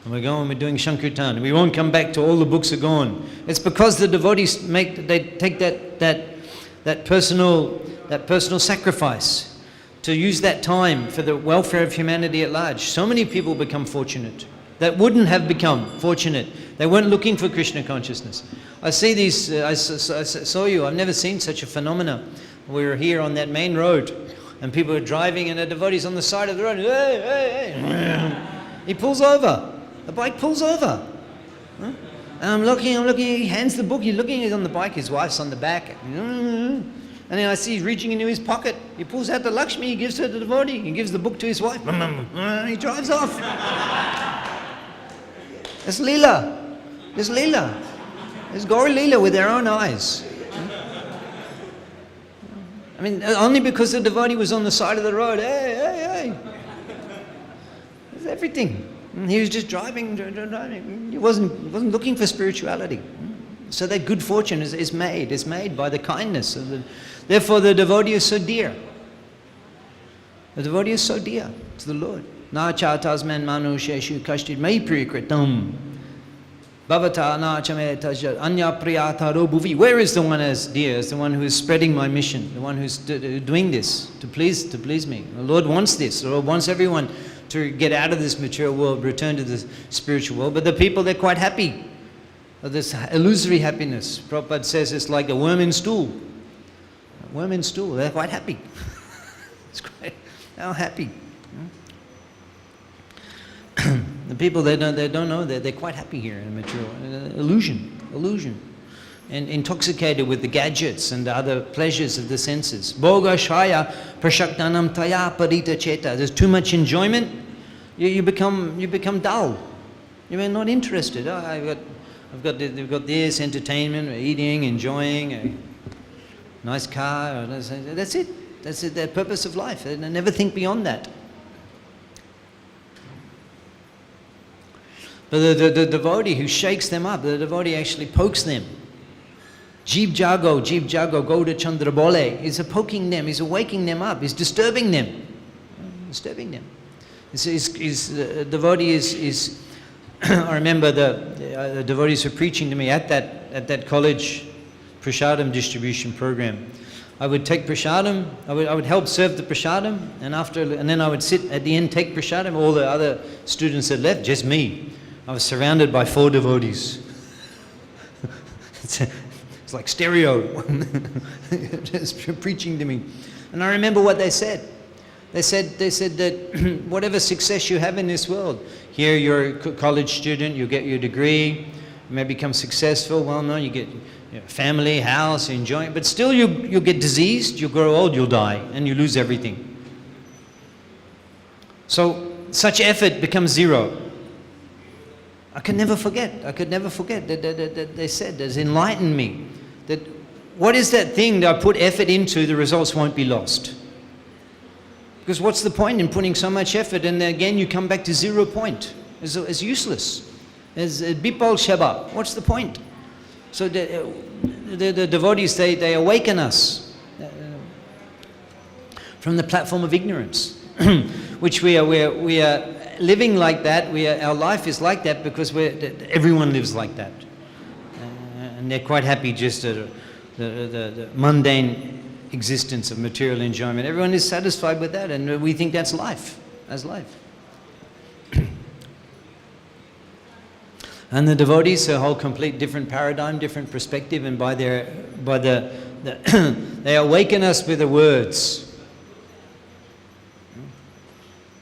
And we're going, we're doing Sankirtan. And we won't come back till all the books are gone. It's because the devotees take that personal sacrifice to use that time for the welfare of humanity at large. So many people become fortunate that wouldn't have become fortunate. They weren't looking for Krishna consciousness. I see these, I saw you, I've never seen such a phenomena. We were here on that main road and people were driving and the devotees on the side of the road, hey, hey. He pulls over. The bike pulls over. And I'm looking, he hands the book, he's looking, he's on the bike, his wife's on the back. And then I see he's reaching into his pocket. He pulls out the Lakshmi, he gives her to the devotee, he gives the book to his wife. He drives off. It's Leela. It's Leela. It's Gauri Leela with their own eyes. I mean, only because the devotee was on the side of the road. Hey, hey, hey. It's everything. He was just driving. He wasn't looking for spirituality. So that good fortune is made by the kindness of the. Therefore, the devotee is so dear. The devotee is so dear to the Lord. Na chatasman manusheshu kashtit mai priyakritam. Bhavata na chame tajat anya priyata bhuvi. Where is the one as dear as the one who is spreading my mission, the one who's doing this to please me? The Lord wants this. The Lord wants everyone to get out of this material world, return to the spiritual world. But the people, they're quite happy. This illusory happiness. Prabhupada says it's like a worm in stool. A worm in stool. They're quite happy. It's quite, they're happy. The people, they don't know, they're quite happy here in the material. Illusion. And intoxicated with the gadgets and the other pleasures of the senses. Bhoga shaya prashaktanam taya parita cheta. There's too much enjoyment, you become dull. You're not interested. Oh, we've got this entertainment, we're eating, enjoying, a nice car. That's it. That's the purpose of life. They never think beyond that. But the devotee who shakes them up, the devotee actually pokes them. Jeev Jago, Gauda Chandra Bole. He's poking them, he's waking them up, he's disturbing them. The devotee is I remember the devotees were preaching to me at that college prasadam distribution program. I would take prasadam, I would help serve the prasadam, and then I would sit at the end, take prasadam. All the other students had left, just me. I was surrounded by 4 devotees. It's like stereo, just preaching to me. And I remember what they said. They said that whatever success you have in this world, here you're a college student, you get your degree, you may become successful, well known, you get family, house, enjoying, but still you'll get diseased, you'll grow old, you'll die, and you lose everything. So such effort becomes zero. I could never forget that they said, has enlightened me, that what is that thing that I put effort into, the results won't be lost. Because what's the point in putting so much effort and then again you come back to 0 point? It's useless. As Bipal Sheba, what's the point? So the devotees, they awaken us from the platform of ignorance, which we are living like that. Our life is like that because everyone lives like that, and they're quite happy just the mundane existence of material enjoyment. Everyone is satisfied with that, and we think that's life. That's life. And the devotees hold complete different paradigm, different perspective, and they awaken us with the words.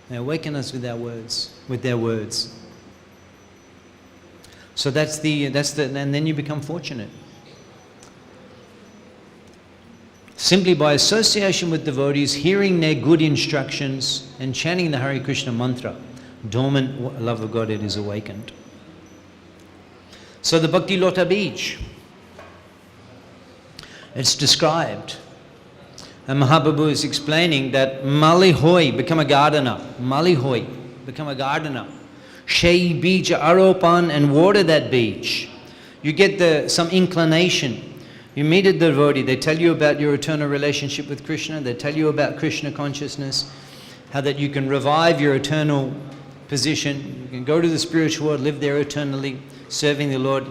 They awaken us with their words. So and then you become fortunate. Simply by association with devotees, hearing their good instructions and chanting the Hare Krishna mantra, dormant love of Godhead is awakened. So the Bhakti Lota Beach, it's described. And Mahaprabhu is explaining that Malihoi, become a gardener. Malihoi, become a gardener. Shei bija aropan, and water that beach. You get some inclination. You meet a devotee, they tell you about your eternal relationship with Krishna, they tell you about Krishna consciousness, how that you can revive your eternal position, you can go to the spiritual world, live there eternally, serving the Lord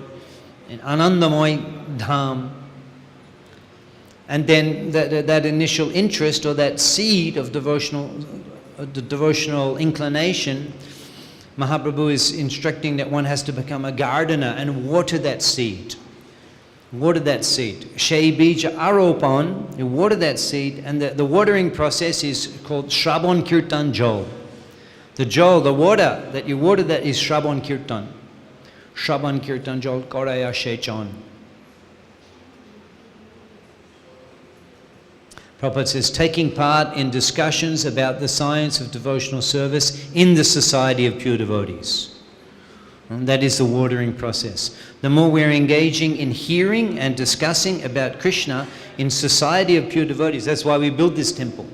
in Anandamoy Dham. And then that initial interest or that seed of the devotional inclination, Mahaprabhu is instructing that one has to become a gardener and water that seed. Water that seed. Shei bija aropan, you water that seed, and the watering process is called Shravan Kirtan Jol. The water that you water that is Shravan Kirtan. Shravan Kirtan Jol Koraya Shechan. Prabhupada says, taking part in discussions about the science of devotional service in the society of pure devotees. And that is the watering process. The more we're engaging in hearing and discussing about Krishna in society of pure devotees, that's why we build this temple.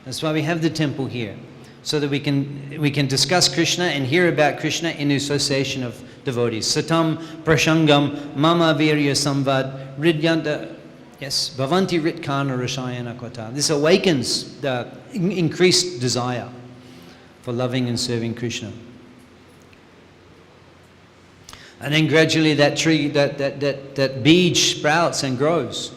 That's why we have the temple here, so that we can discuss Krishna and hear about Krishna in the association of devotees. Satam prashangam mama virya samvad ridyanta. Yes, bhavanti ritkana rashayana kota. This awakens the increased desire for loving and serving Krishna. And then gradually that tree, that beej sprouts and grows.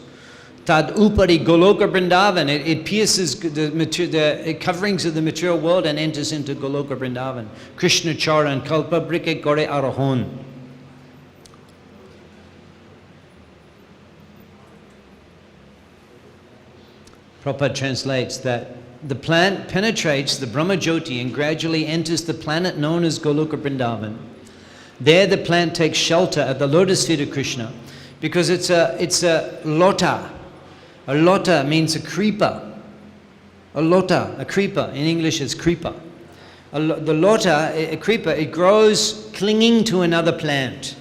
Tad upari Goloka Vrindavan. It pierces the coverings of the material world and enters into Goloka Vrindavan. Krishna Charan Kalpa Brike Gore Arahon. Prabhupada translates that the plant penetrates the Brahmajyoti and gradually enters the planet known as Goloka Vrindavan. There the plant takes shelter at the lotus feet of Krishna because it's a lota. A lota means a creeper. A lota, a creeper. In English it's creeper. The lota, a creeper, it grows clinging to another plant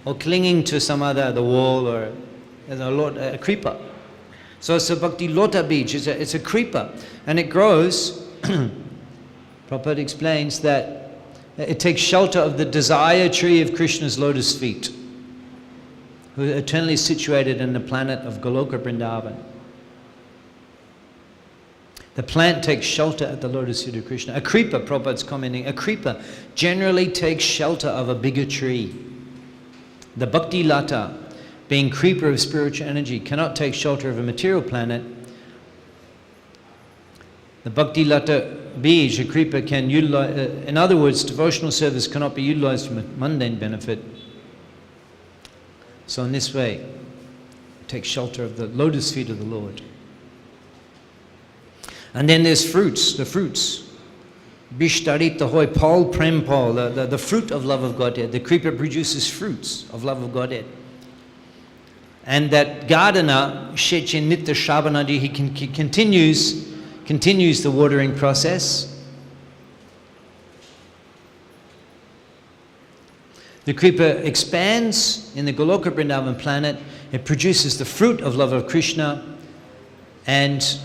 or clinging to the wall or a creeper. So it's a Bhakti Lota Beach, it's a creeper, and it grows. Prabhupada explains that it takes shelter of the desire tree of Krishna's lotus feet, who are eternally situated in the planet of Goloka Vrindavan. The plant takes shelter at the lotus feet of Krishna. A creeper, Prabhupada's commenting, a creeper generally takes shelter of a bigger tree. The Bhakti Lata, being creeper of spiritual energy, cannot take shelter of a material planet. The Bhakti Lata Bij, a creeper, can utilize, in other words, devotional service cannot be utilized for mundane benefit. So in this way, it takes shelter of the lotus feet of the Lord. And then there's fruits, the fruits. Bishtarita hoy Paul Prem Paul, the fruit of love of Godhead. The creeper produces fruits of love of Godhead. And that gardener, Shechin Nitya Shravanadi, he continues the watering process. The Kripa expands in the Goloka Vrindavan planet. It produces the fruit of love of Krishna, and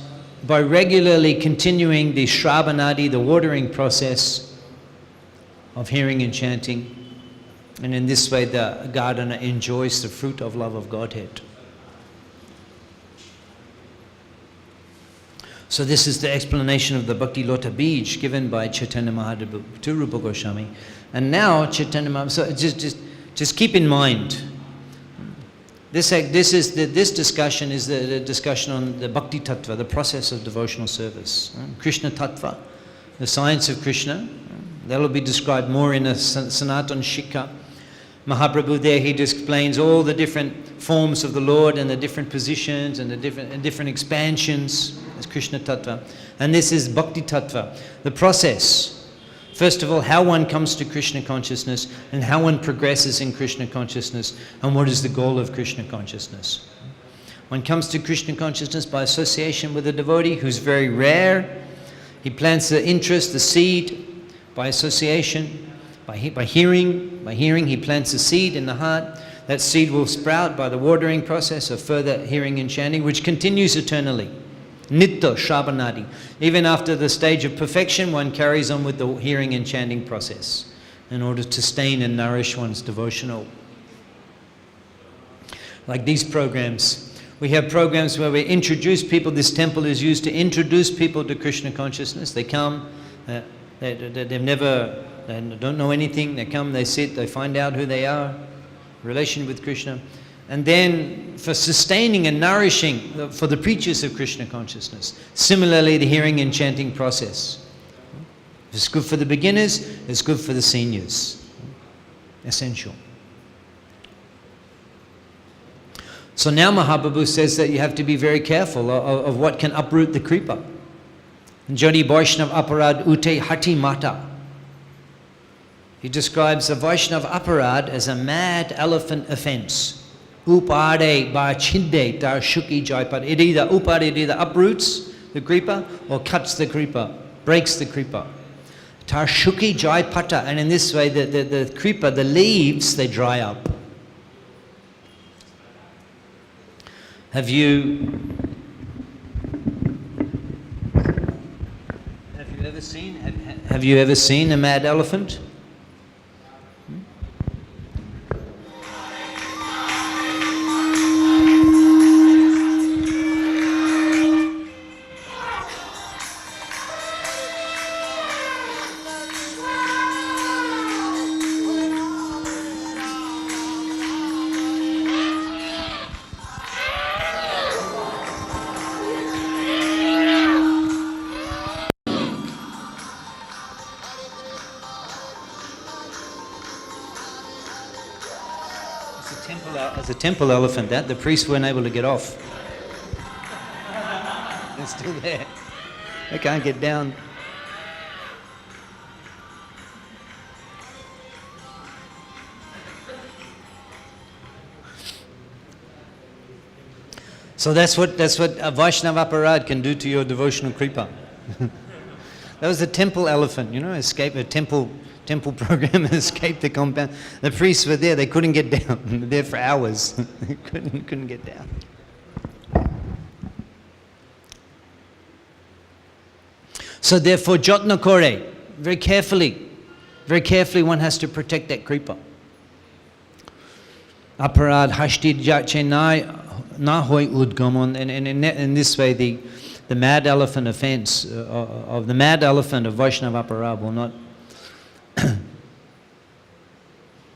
by regularly continuing the Shravanadi, the watering process of hearing and chanting, and in this way the gardener enjoys the fruit of love of Godhead. So this is the explanation of the Bhakti Lota Bij given by Chaitanya Mahaprabhu to Rupa Goswami. And now Chaitanya Mahaprabhu, so just keep in mind, this discussion is the discussion on the Bhakti Tattva, the process of devotional service. Krishna Tattva, the science of Krishna, that will be described more in a Sanatana Shikha. Mahaprabhu there, he explains all the different forms of the Lord and the different positions and the different expansions as Krishna Tattva. And this is Bhakti Tattva, the process. First of all, how one comes to Krishna consciousness and how one progresses in Krishna consciousness and what is the goal of Krishna consciousness. One comes to Krishna consciousness by association with a devotee who's very rare. He plants the interest, the seed, by association. By hearing, he plants a seed in the heart. That seed will sprout by the watering process of further hearing and chanting, which continues eternally. Nitta Shravanadi. Even after the stage of perfection, one carries on with the hearing and chanting process in order to sustain and nourish one's devotional. Like these programs. We have programs where we introduce people. This temple is used to introduce people to Krishna consciousness. They come, they've never... They don't know anything, they come, they sit, they find out who they are, relation with Krishna. And then for sustaining and nourishing for the preachers of Krishna consciousness. Similarly, the hearing and chanting process. If it's good for the beginners, it's good for the seniors. Essential. So now Mahaprabhu says that you have to be very careful of what can uproot the kripa. Jodi Vaishnav Aparad Ute Hati Mata. He describes a Vaishnav aparad as a mad elephant offense. Upade ba chinde tar shuki jaipad. It either uproots the kripa or cuts the kripa, breaks the kripa. Tar shuki jaipata, and in this way the kripa, the leaves, they dry up. Have you ever seen a mad elephant? As a temple elephant, that the priests weren't able to get off. They're still there. They can't get down. So that's what a Vaishnava aparad can do to your devotional kripa. That was a temple elephant, escape a temple program and escaped the compound. The priests were there, they couldn't get down. They were there for hours. They couldn't get down. So therefore, jotna kore, very carefully one has to protect that kripa. Aparad hashti jache na hoy udgamon, and in this way the mad elephant offense of the mad elephant of Vaishnava aparad will not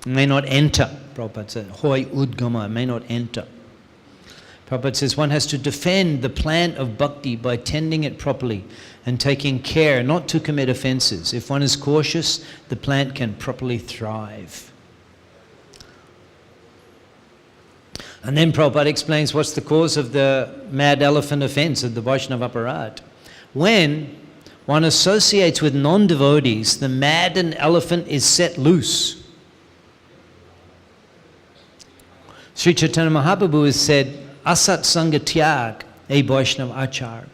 may not enter. Prabhupada said, Hoi Udgama, may not enter. Prabhupada says one has to defend the plant of bhakti by tending it properly and taking care not to commit offenses. If one is cautious, the plant can properly thrive. And then Prabhupada explains what's the cause of the mad elephant offense of the Vaishnava aparad. When one associates with non-devotees, the maddened elephant is set loose. Sri Chaitanya Mahaprabhu has said, Asat Sangha Tyag, a Vaishnava Achar.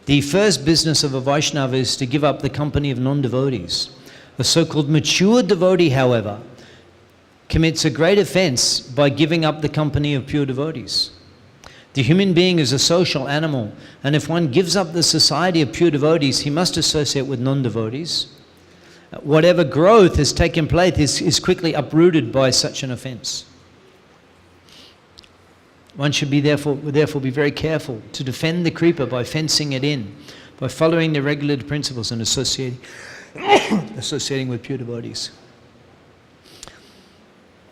The first business of a Vaishnava is to give up the company of non-devotees. A so-called mature devotee, however, commits a great offense by giving up the company of pure devotees. The human being is a social animal, and if one gives up the society of pure devotees, he must associate with non-devotees. Whatever growth has taken place is quickly uprooted by such an offense. One should be therefore be very careful to defend the kripa by fencing it in, by following the regulated principles and associating with pure devotees.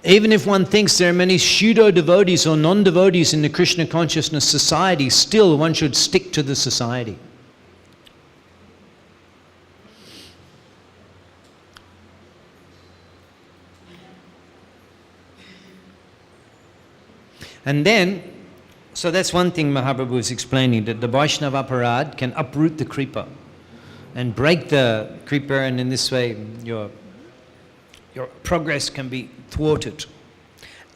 Even if one thinks there are many pseudo-devotees or non-devotees in the Krishna consciousness society, still one should stick to the society. And then, so that's one thing Mahaprabhu is explaining, that the Vaishnava Aparad can uproot the kripa and break the kripa, and in this way your progress can be thwarted.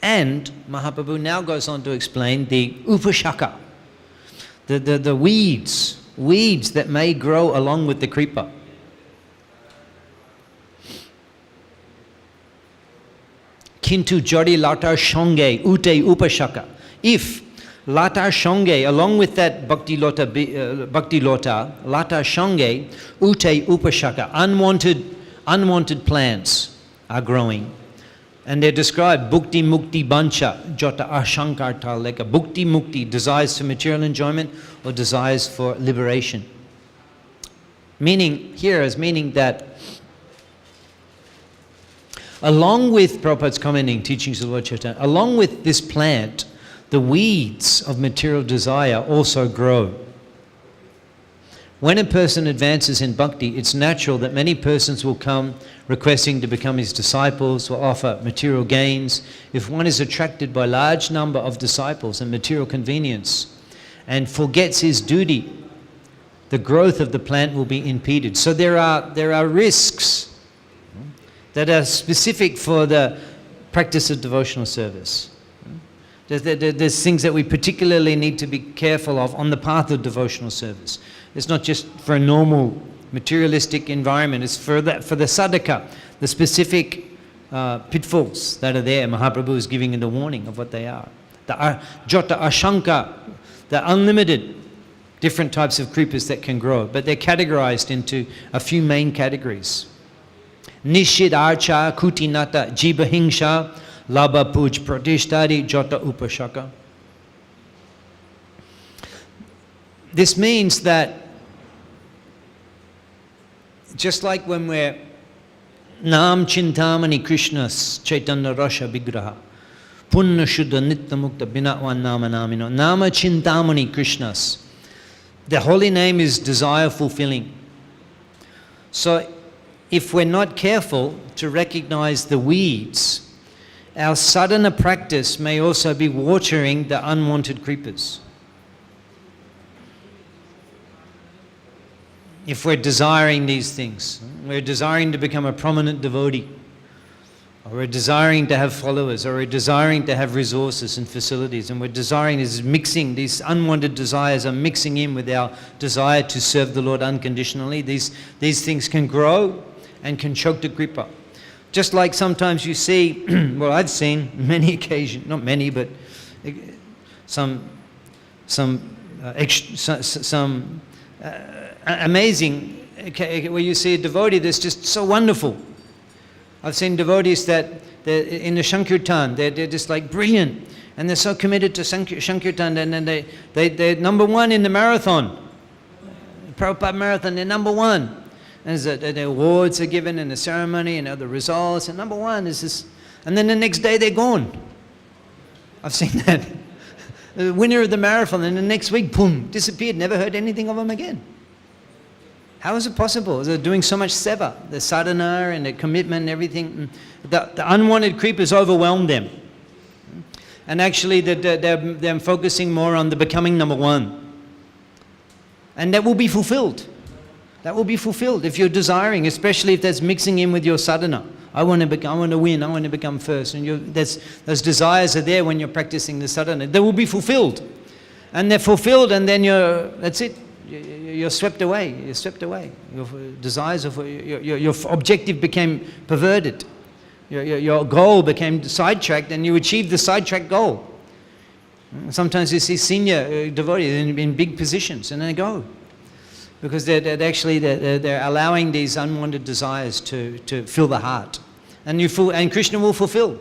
And Mahaprabhu now goes on to explain the upashaka, the weeds that may grow along with the kripa. Kintu jodi latar shonge ute upashaka. If latar shonge, along with that bhakti lota, latar shonge ute upashaka, unwanted plants are growing. And they're described, bhukti mukti bancha jota ashankarta leka. Bhukti mukti, desires for material enjoyment or desires for liberation. Meaning that along with Prabhupada's commenting teachings of Lord Chaitanya, along with this plant, the weeds of material desire also grow. When a person advances in bhakti, it's natural that many persons will come requesting to become his disciples or offer material gains. If one is attracted by a large number of disciples and material convenience and forgets his duty, the growth of the plant will be impeded. So there are risks that are specific for the practice of devotional service. There's things that we particularly need to be careful of on the path of devotional service. It's not just for a normal materialistic environment, it's for the sadhaka, the specific pitfalls that are there. Mahaprabhu is giving the warning of what they are. The jota ashanka, the unlimited different types of kripas that can grow, but they're categorized into a few main categories. Nishid archa, kutinata, jibahingsha, labha puj pratishtari, jota upashaka. This means that just like when we're Nam Chintamani Krishnas Chaitanya Rasha Vigraha Punna Shuddha Nitya Mukta Binatwan Nama Namino Nama Chintamani Krishnas, the holy name is desire fulfilling. So if we're not careful to recognize the weeds, our sadhana practice may also be watering the unwanted creepers. If we're desiring these things, we're desiring to become a prominent devotee, or we're desiring to have followers, or we're desiring to have resources and facilities, and we're desiring is mixing, these unwanted desires are mixing in with our desire to serve the Lord unconditionally. These things can grow and can choke the kripa. Just like sometimes you see, well, I've seen many occasions, not many, but some amazing, where you see a devotee that's just so wonderful. I've seen devotees that in the Sankirtan, they're just like brilliant, and they're so committed to Sankirtan, and then they're number one in the marathon, Prabhupada marathon, they're number one. And the awards are given in the ceremony and the results, and number one is this, and then the next day they're gone. I've seen that. The winner of the marathon, and the next week, boom, disappeared, never heard anything of them again. How is it possible? They're doing so much seva, the sadhana and the commitment and everything. The unwanted creepers overwhelmed them. And actually they're focusing more on the becoming number one. And that will be fulfilled. That will be fulfilled if you're desiring, especially if that's mixing in with your sadhana. I want to win, I want to become first. And those desires are there when you're practicing the sadhana. They will be fulfilled. And they're fulfilled, and then that's it. You're swept away. You're swept away. Your desires, your objective became perverted. Your goal became sidetracked and you achieved the sidetracked goal. Sometimes you see senior devotees in big positions and they go. Because they're allowing these unwanted desires to fill the heart. And Krishna will fulfill.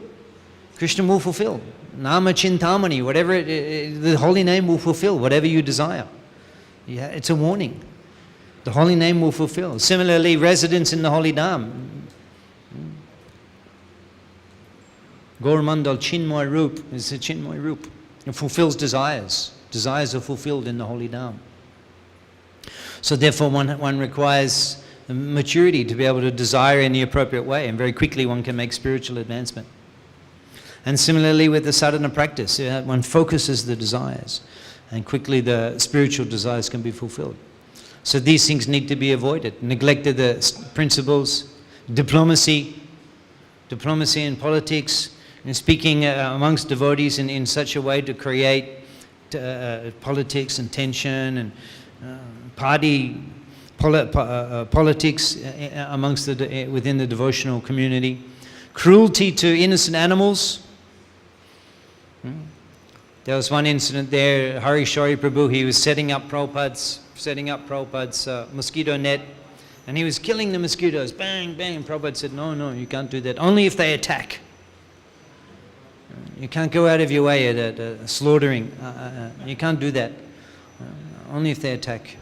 Krishna will fulfill. Nama Chintamani, whatever, the holy name will fulfill whatever you desire. Yeah, it's a warning. The holy name will fulfill. Similarly, residence in the holy Dham. Gaurmandal Chinmoy Roop is a Chinmoy Roop. It fulfills desires. Desires are fulfilled in the holy Dham. So therefore one requires maturity to be able to desire in the appropriate way, and very quickly one can make spiritual advancement. And similarly with the sadhana practice, one focuses the desires and quickly the spiritual desires can be fulfilled. So these things need to be avoided. Neglected the principles, diplomacy in politics, and speaking amongst devotees in such a way to create politics and tension and politics amongst within the devotional community. Cruelty to innocent animals. There was one incident there, Hari Shori Prabhu, he was setting up Prabhupada's mosquito net, and he was killing the mosquitoes, bang, bang, and Prabhupada said, no, you can't do that, only if they attack. You can't go out of your way at slaughtering, you can't do that, only if they attack.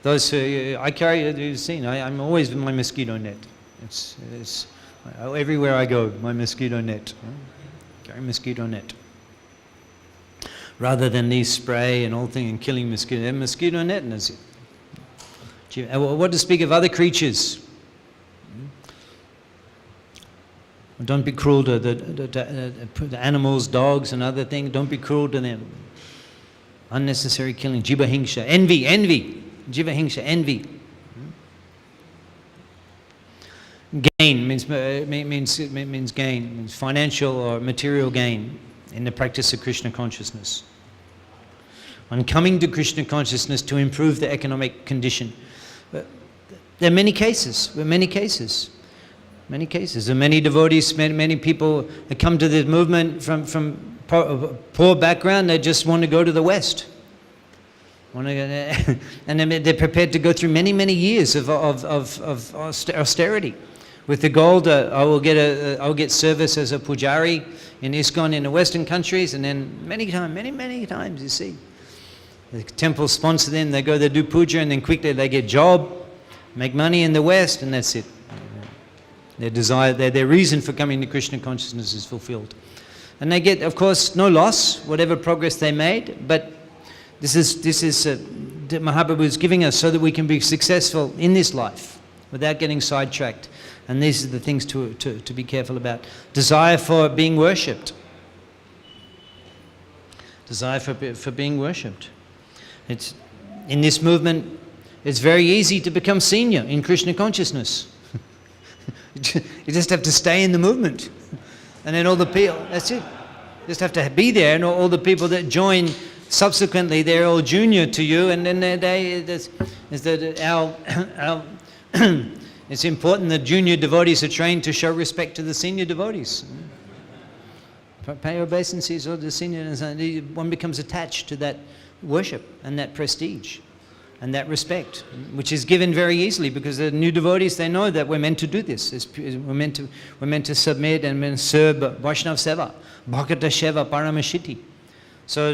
Those who, I carry, you've seen, I'm always with my mosquito net. It's everywhere I go, my mosquito net. Carry mosquito net. Rather than these spray and all thing and killing mosquitoes. A mosquito net, and that's it. What to speak of other creatures? Don't be cruel to the animals, dogs and other things. Don't be cruel to them. Unnecessary killing. Jiva hingsha. Envy. Jiva hingsha. Envy. Gain means gain. Means financial or material gain in the practice of Krishna consciousness. On coming to Krishna consciousness to improve the economic condition. There are many cases. Many cases. And many devotees, many people that come to this movement from poor background, they just want to go to the West. And they're prepared to go through many years of austerity, with the goal that I will get service as a pujari in ISKCON in the Western countries, and then many times you see the temple sponsor them. They go, they do puja, and then quickly they get job, make money in the West, and that's it. Their desire, their reason for coming to Krishna consciousness is fulfilled. And they get, of course, no loss, whatever progress they made, but this is Mahaprabhu is giving us so that we can be successful in this life without getting sidetracked. And these are the things to be careful about. Desire for being worshipped. Desire for being worshipped. It's in this movement, it's very easy to become senior in Krishna consciousness. You just have to stay in the movement, and then all the people, that's it. You just have to be there, and all the people that join subsequently, they're all junior to you, and then it's important that junior devotees are trained to show respect to the senior devotees. Pay obeisances or the senior, one becomes attached to that worship and that prestige and that respect, which is given very easily because the new devotees, they know that we're meant to do this. We're meant to submit and serve Vaishnav Seva, Bhakata Sheva Paramashiti. So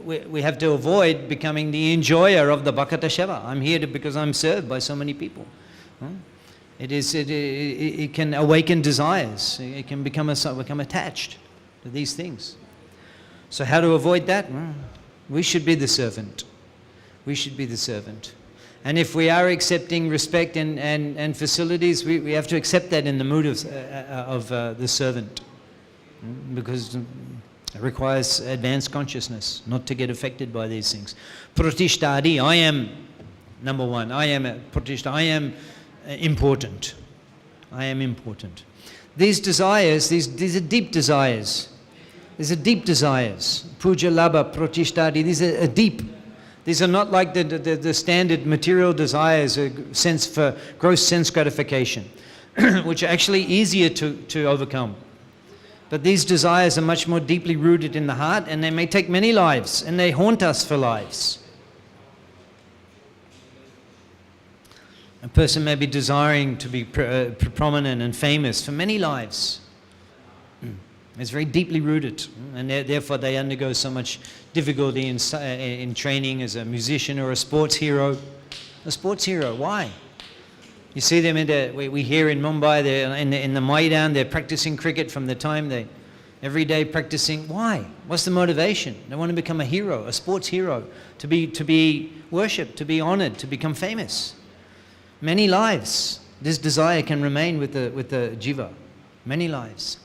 we have to avoid becoming the enjoyer of the Bhakata Sheva. I'm here because I'm served by so many people. It can awaken desires. It can become attached to these things. So how to avoid that? We should be the servant. We should be the servant. And if we are accepting respect and facilities, we have to accept that in the mood of the servant. Because it requires advanced consciousness, not to get affected by these things. Pratishtadi, I am number one. I am Pratishta. I am important. I am important. These desires, these are deep desires. These are deep desires. Puja, Labha, Pratishtadi, these are deep. These are not like the standard material desires, a sense for gross sense gratification. which are actually easier to overcome. But these desires are much more deeply rooted in the heart, and they may take many lives, and they haunt us for lives. A person may be desiring to be prominent and famous for many lives. It's very deeply rooted, and therefore they undergo so much difficulty in training as a musician or a sports hero. A sports hero, why? You see them we hear in Mumbai, they're in the Maidan, they're practicing cricket from the time every day practicing. Why? What's the motivation? They want to become a hero, a sports hero, to be worshipped, to be honored, to become famous. Many lives. This desire can remain with the jiva. Many lives.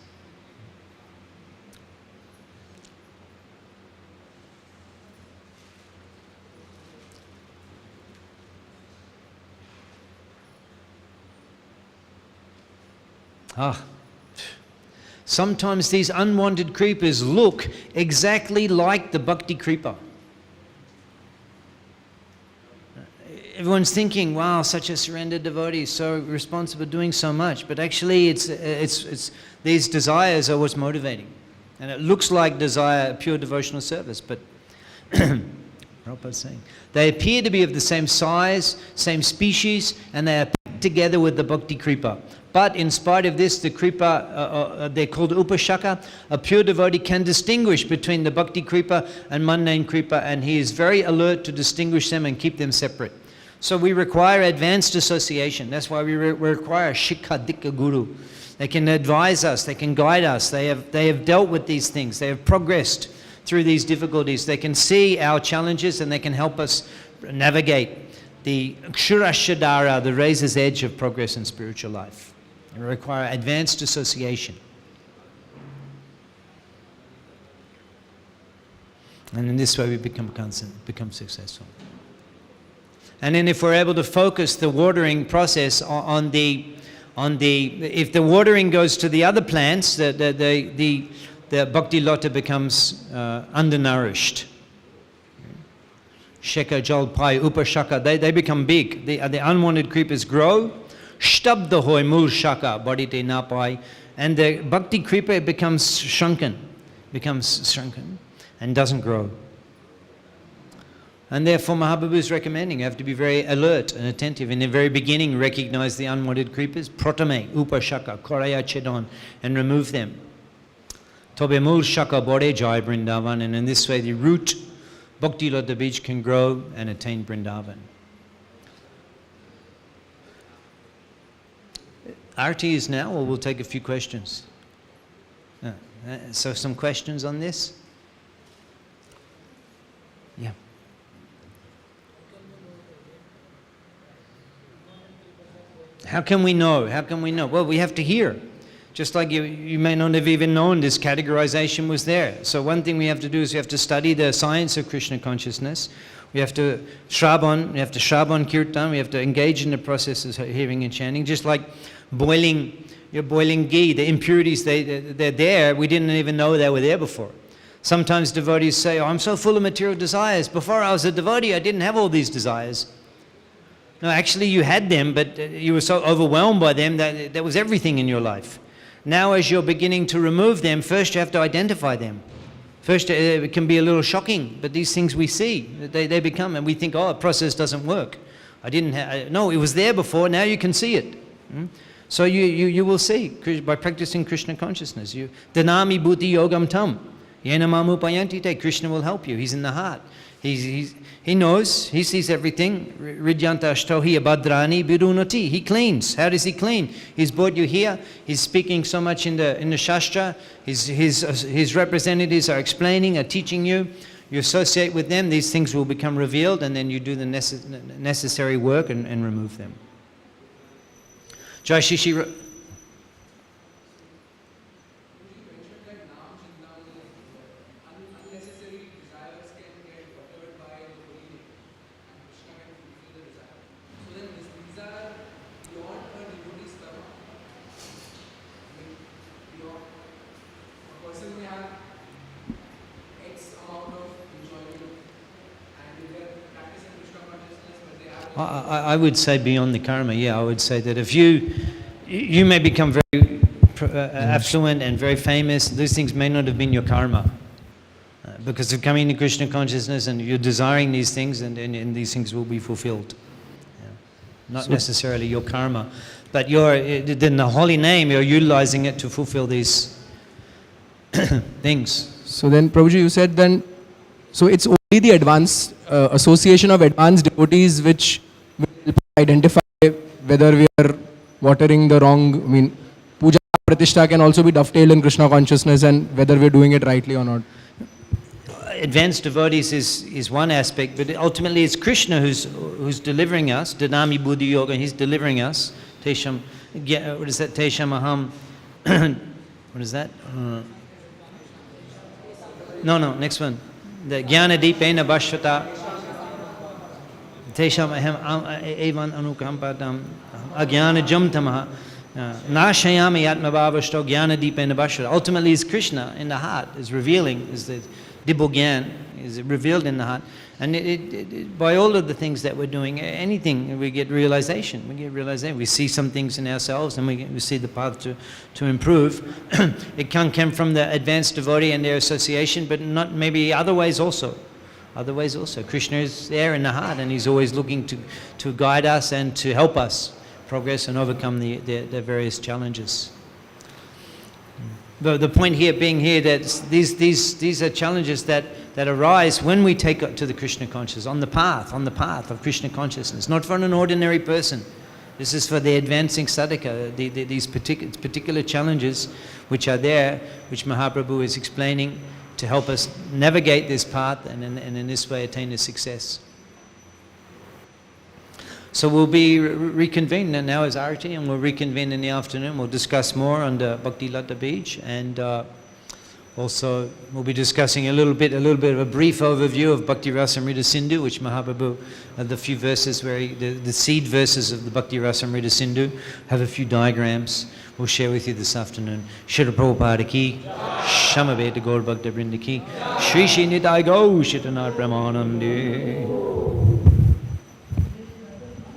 Sometimes these unwanted creepers look exactly like the bhakti creeper. Everyone's thinking, wow, such a surrendered devotee, so responsible, doing so much. But actually, it's these desires are what's motivating. And it looks like desire, pure devotional service, but Prabhupada's saying, they appear to be of the same size, same species, and they are packed together with the bhakti creeper. But in spite of this, the creeper, they're called upashaka. A pure devotee can distinguish between the bhakti creeper and mundane creeper, and he is very alert to distinguish them and keep them separate. So we require advanced association. That's why we require Shikha Dikha Guru. They can advise us, they can guide us, they have dealt with these things, they have progressed through these difficulties. They can see our challenges and they can help us navigate the Kshurashadara, the razor's edge of progress in spiritual life. We require advanced association. And in this way we become successful. And then if we're able to focus the watering process on if the watering goes to the other plants, the bhakti lota becomes undernourished. Sheka, Jalpai, Upashaka, they become big. The unwanted creepers grow. Shtabda hoy mul shaka, bodhite napai. And the bhakti creeper becomes shrunken and doesn't grow. And therefore Mahaprabhu is recommending you have to be very alert and attentive. In the very beginning, recognize the unwanted creepers, pratame, upashaka, koraya chedon, and remove them. Tobe mul shaka bode jai Vrindavan, and in this way the root bhakti lota bij can grow and attain Vrindavan. Arti is now, or we'll take a few questions. So some questions on this? Yeah. How can we know? How can we know? Well, we have to hear. Just like you may not have even known this categorization was there. So one thing we have to do is we have to study the science of Krishna consciousness. We have to Shravan Kirtan, we have to engage in the processes of hearing and chanting. Just like you're boiling ghee, the impurities, they're there. We didn't even know they were there before. Sometimes devotees say, oh, I'm so full of material desires. Before I was a devotee, I didn't have all these desires. No, actually you had them, but you were so overwhelmed by them that there was everything in your life. Now as you're beginning to remove them, first you have to identify them. First it can be a little shocking, but these things we see, they become, and we think, oh, the process doesn't work. No, it was there before, now you can see it. So you will see, by practicing Krishna consciousness. Dhanami bhuti yogam tam. Yena mamu payantite. Krishna will help you, he's in the heart. He knows, he sees everything. Ridyanta ashtohi abhadrani bidunati. He cleans. How does he clean? He's brought you here. He's speaking so much in the Shastra. His representatives are explaining, are teaching you. You associate with them, these things will become revealed, and then you do the necessary work and remove them. Jai Shishi. I would say beyond the karma, yeah, I would say that if you You may become very affluent and very famous. Those things may not have been your karma. Because of coming to Krishna consciousness and you're desiring these things, and these things will be fulfilled. Not necessarily your karma, but in the holy name, you're utilizing it to fulfill these things. So then, Prabhuji, you said then, so it's only the advanced association of advanced devotees which will identify whether we are watering the wrong, I mean, puja pratishtha can also be dovetailed in Krishna consciousness and whether we're doing it rightly or not. Advanced devotees is one aspect, but ultimately it's Krishna who's delivering us. Dadami Buddhi Yoga, he's delivering us. Tesham, what is that? Tesham Aham. What is that? No, next one. The Jnana Deepena Bhashvata. Tesham Aham Evan Anukampatam Ajnana Jamtamaha. Nashayami Atmabhavashto Jnana Deepena Bhashvata. Ultimately it's Krishna in the heart, is revealing, is the Dibogyan is revealed in the heart, and by all of the things that we're doing, anything, we get realization. We see some things in ourselves, and we see the path to improve. It can come from the advanced devotee and their association, but not maybe other ways also. Krishna is there in the heart, and he's always looking to guide us and to help us progress and overcome the various challenges. The point here being that these are challenges that arise when we take up to the Krishna consciousness, on the path of Krishna consciousness, not for an ordinary person. This is for the advancing sadhaka, these particular challenges which are there, which Mahaprabhu is explaining to help us navigate this path and in this way attain the success. So we'll be reconvened, and now is Arati, and we'll reconvene in the afternoon. We'll discuss more on the Bhakti Lata Beach, and also we'll be discussing a little bit of a brief overview of Bhakti Rasamrita Sindhu, which Mahaprabhu, the few verses where the seed verses of the Bhakti Rasamrita Sindhu have a few diagrams. We'll share with you this afternoon. Srila Prabhupada ki, Shamaveta Gaur Bhakta Vrinda ki, Shri Shri Nitai Gau Shitanar Pramanande.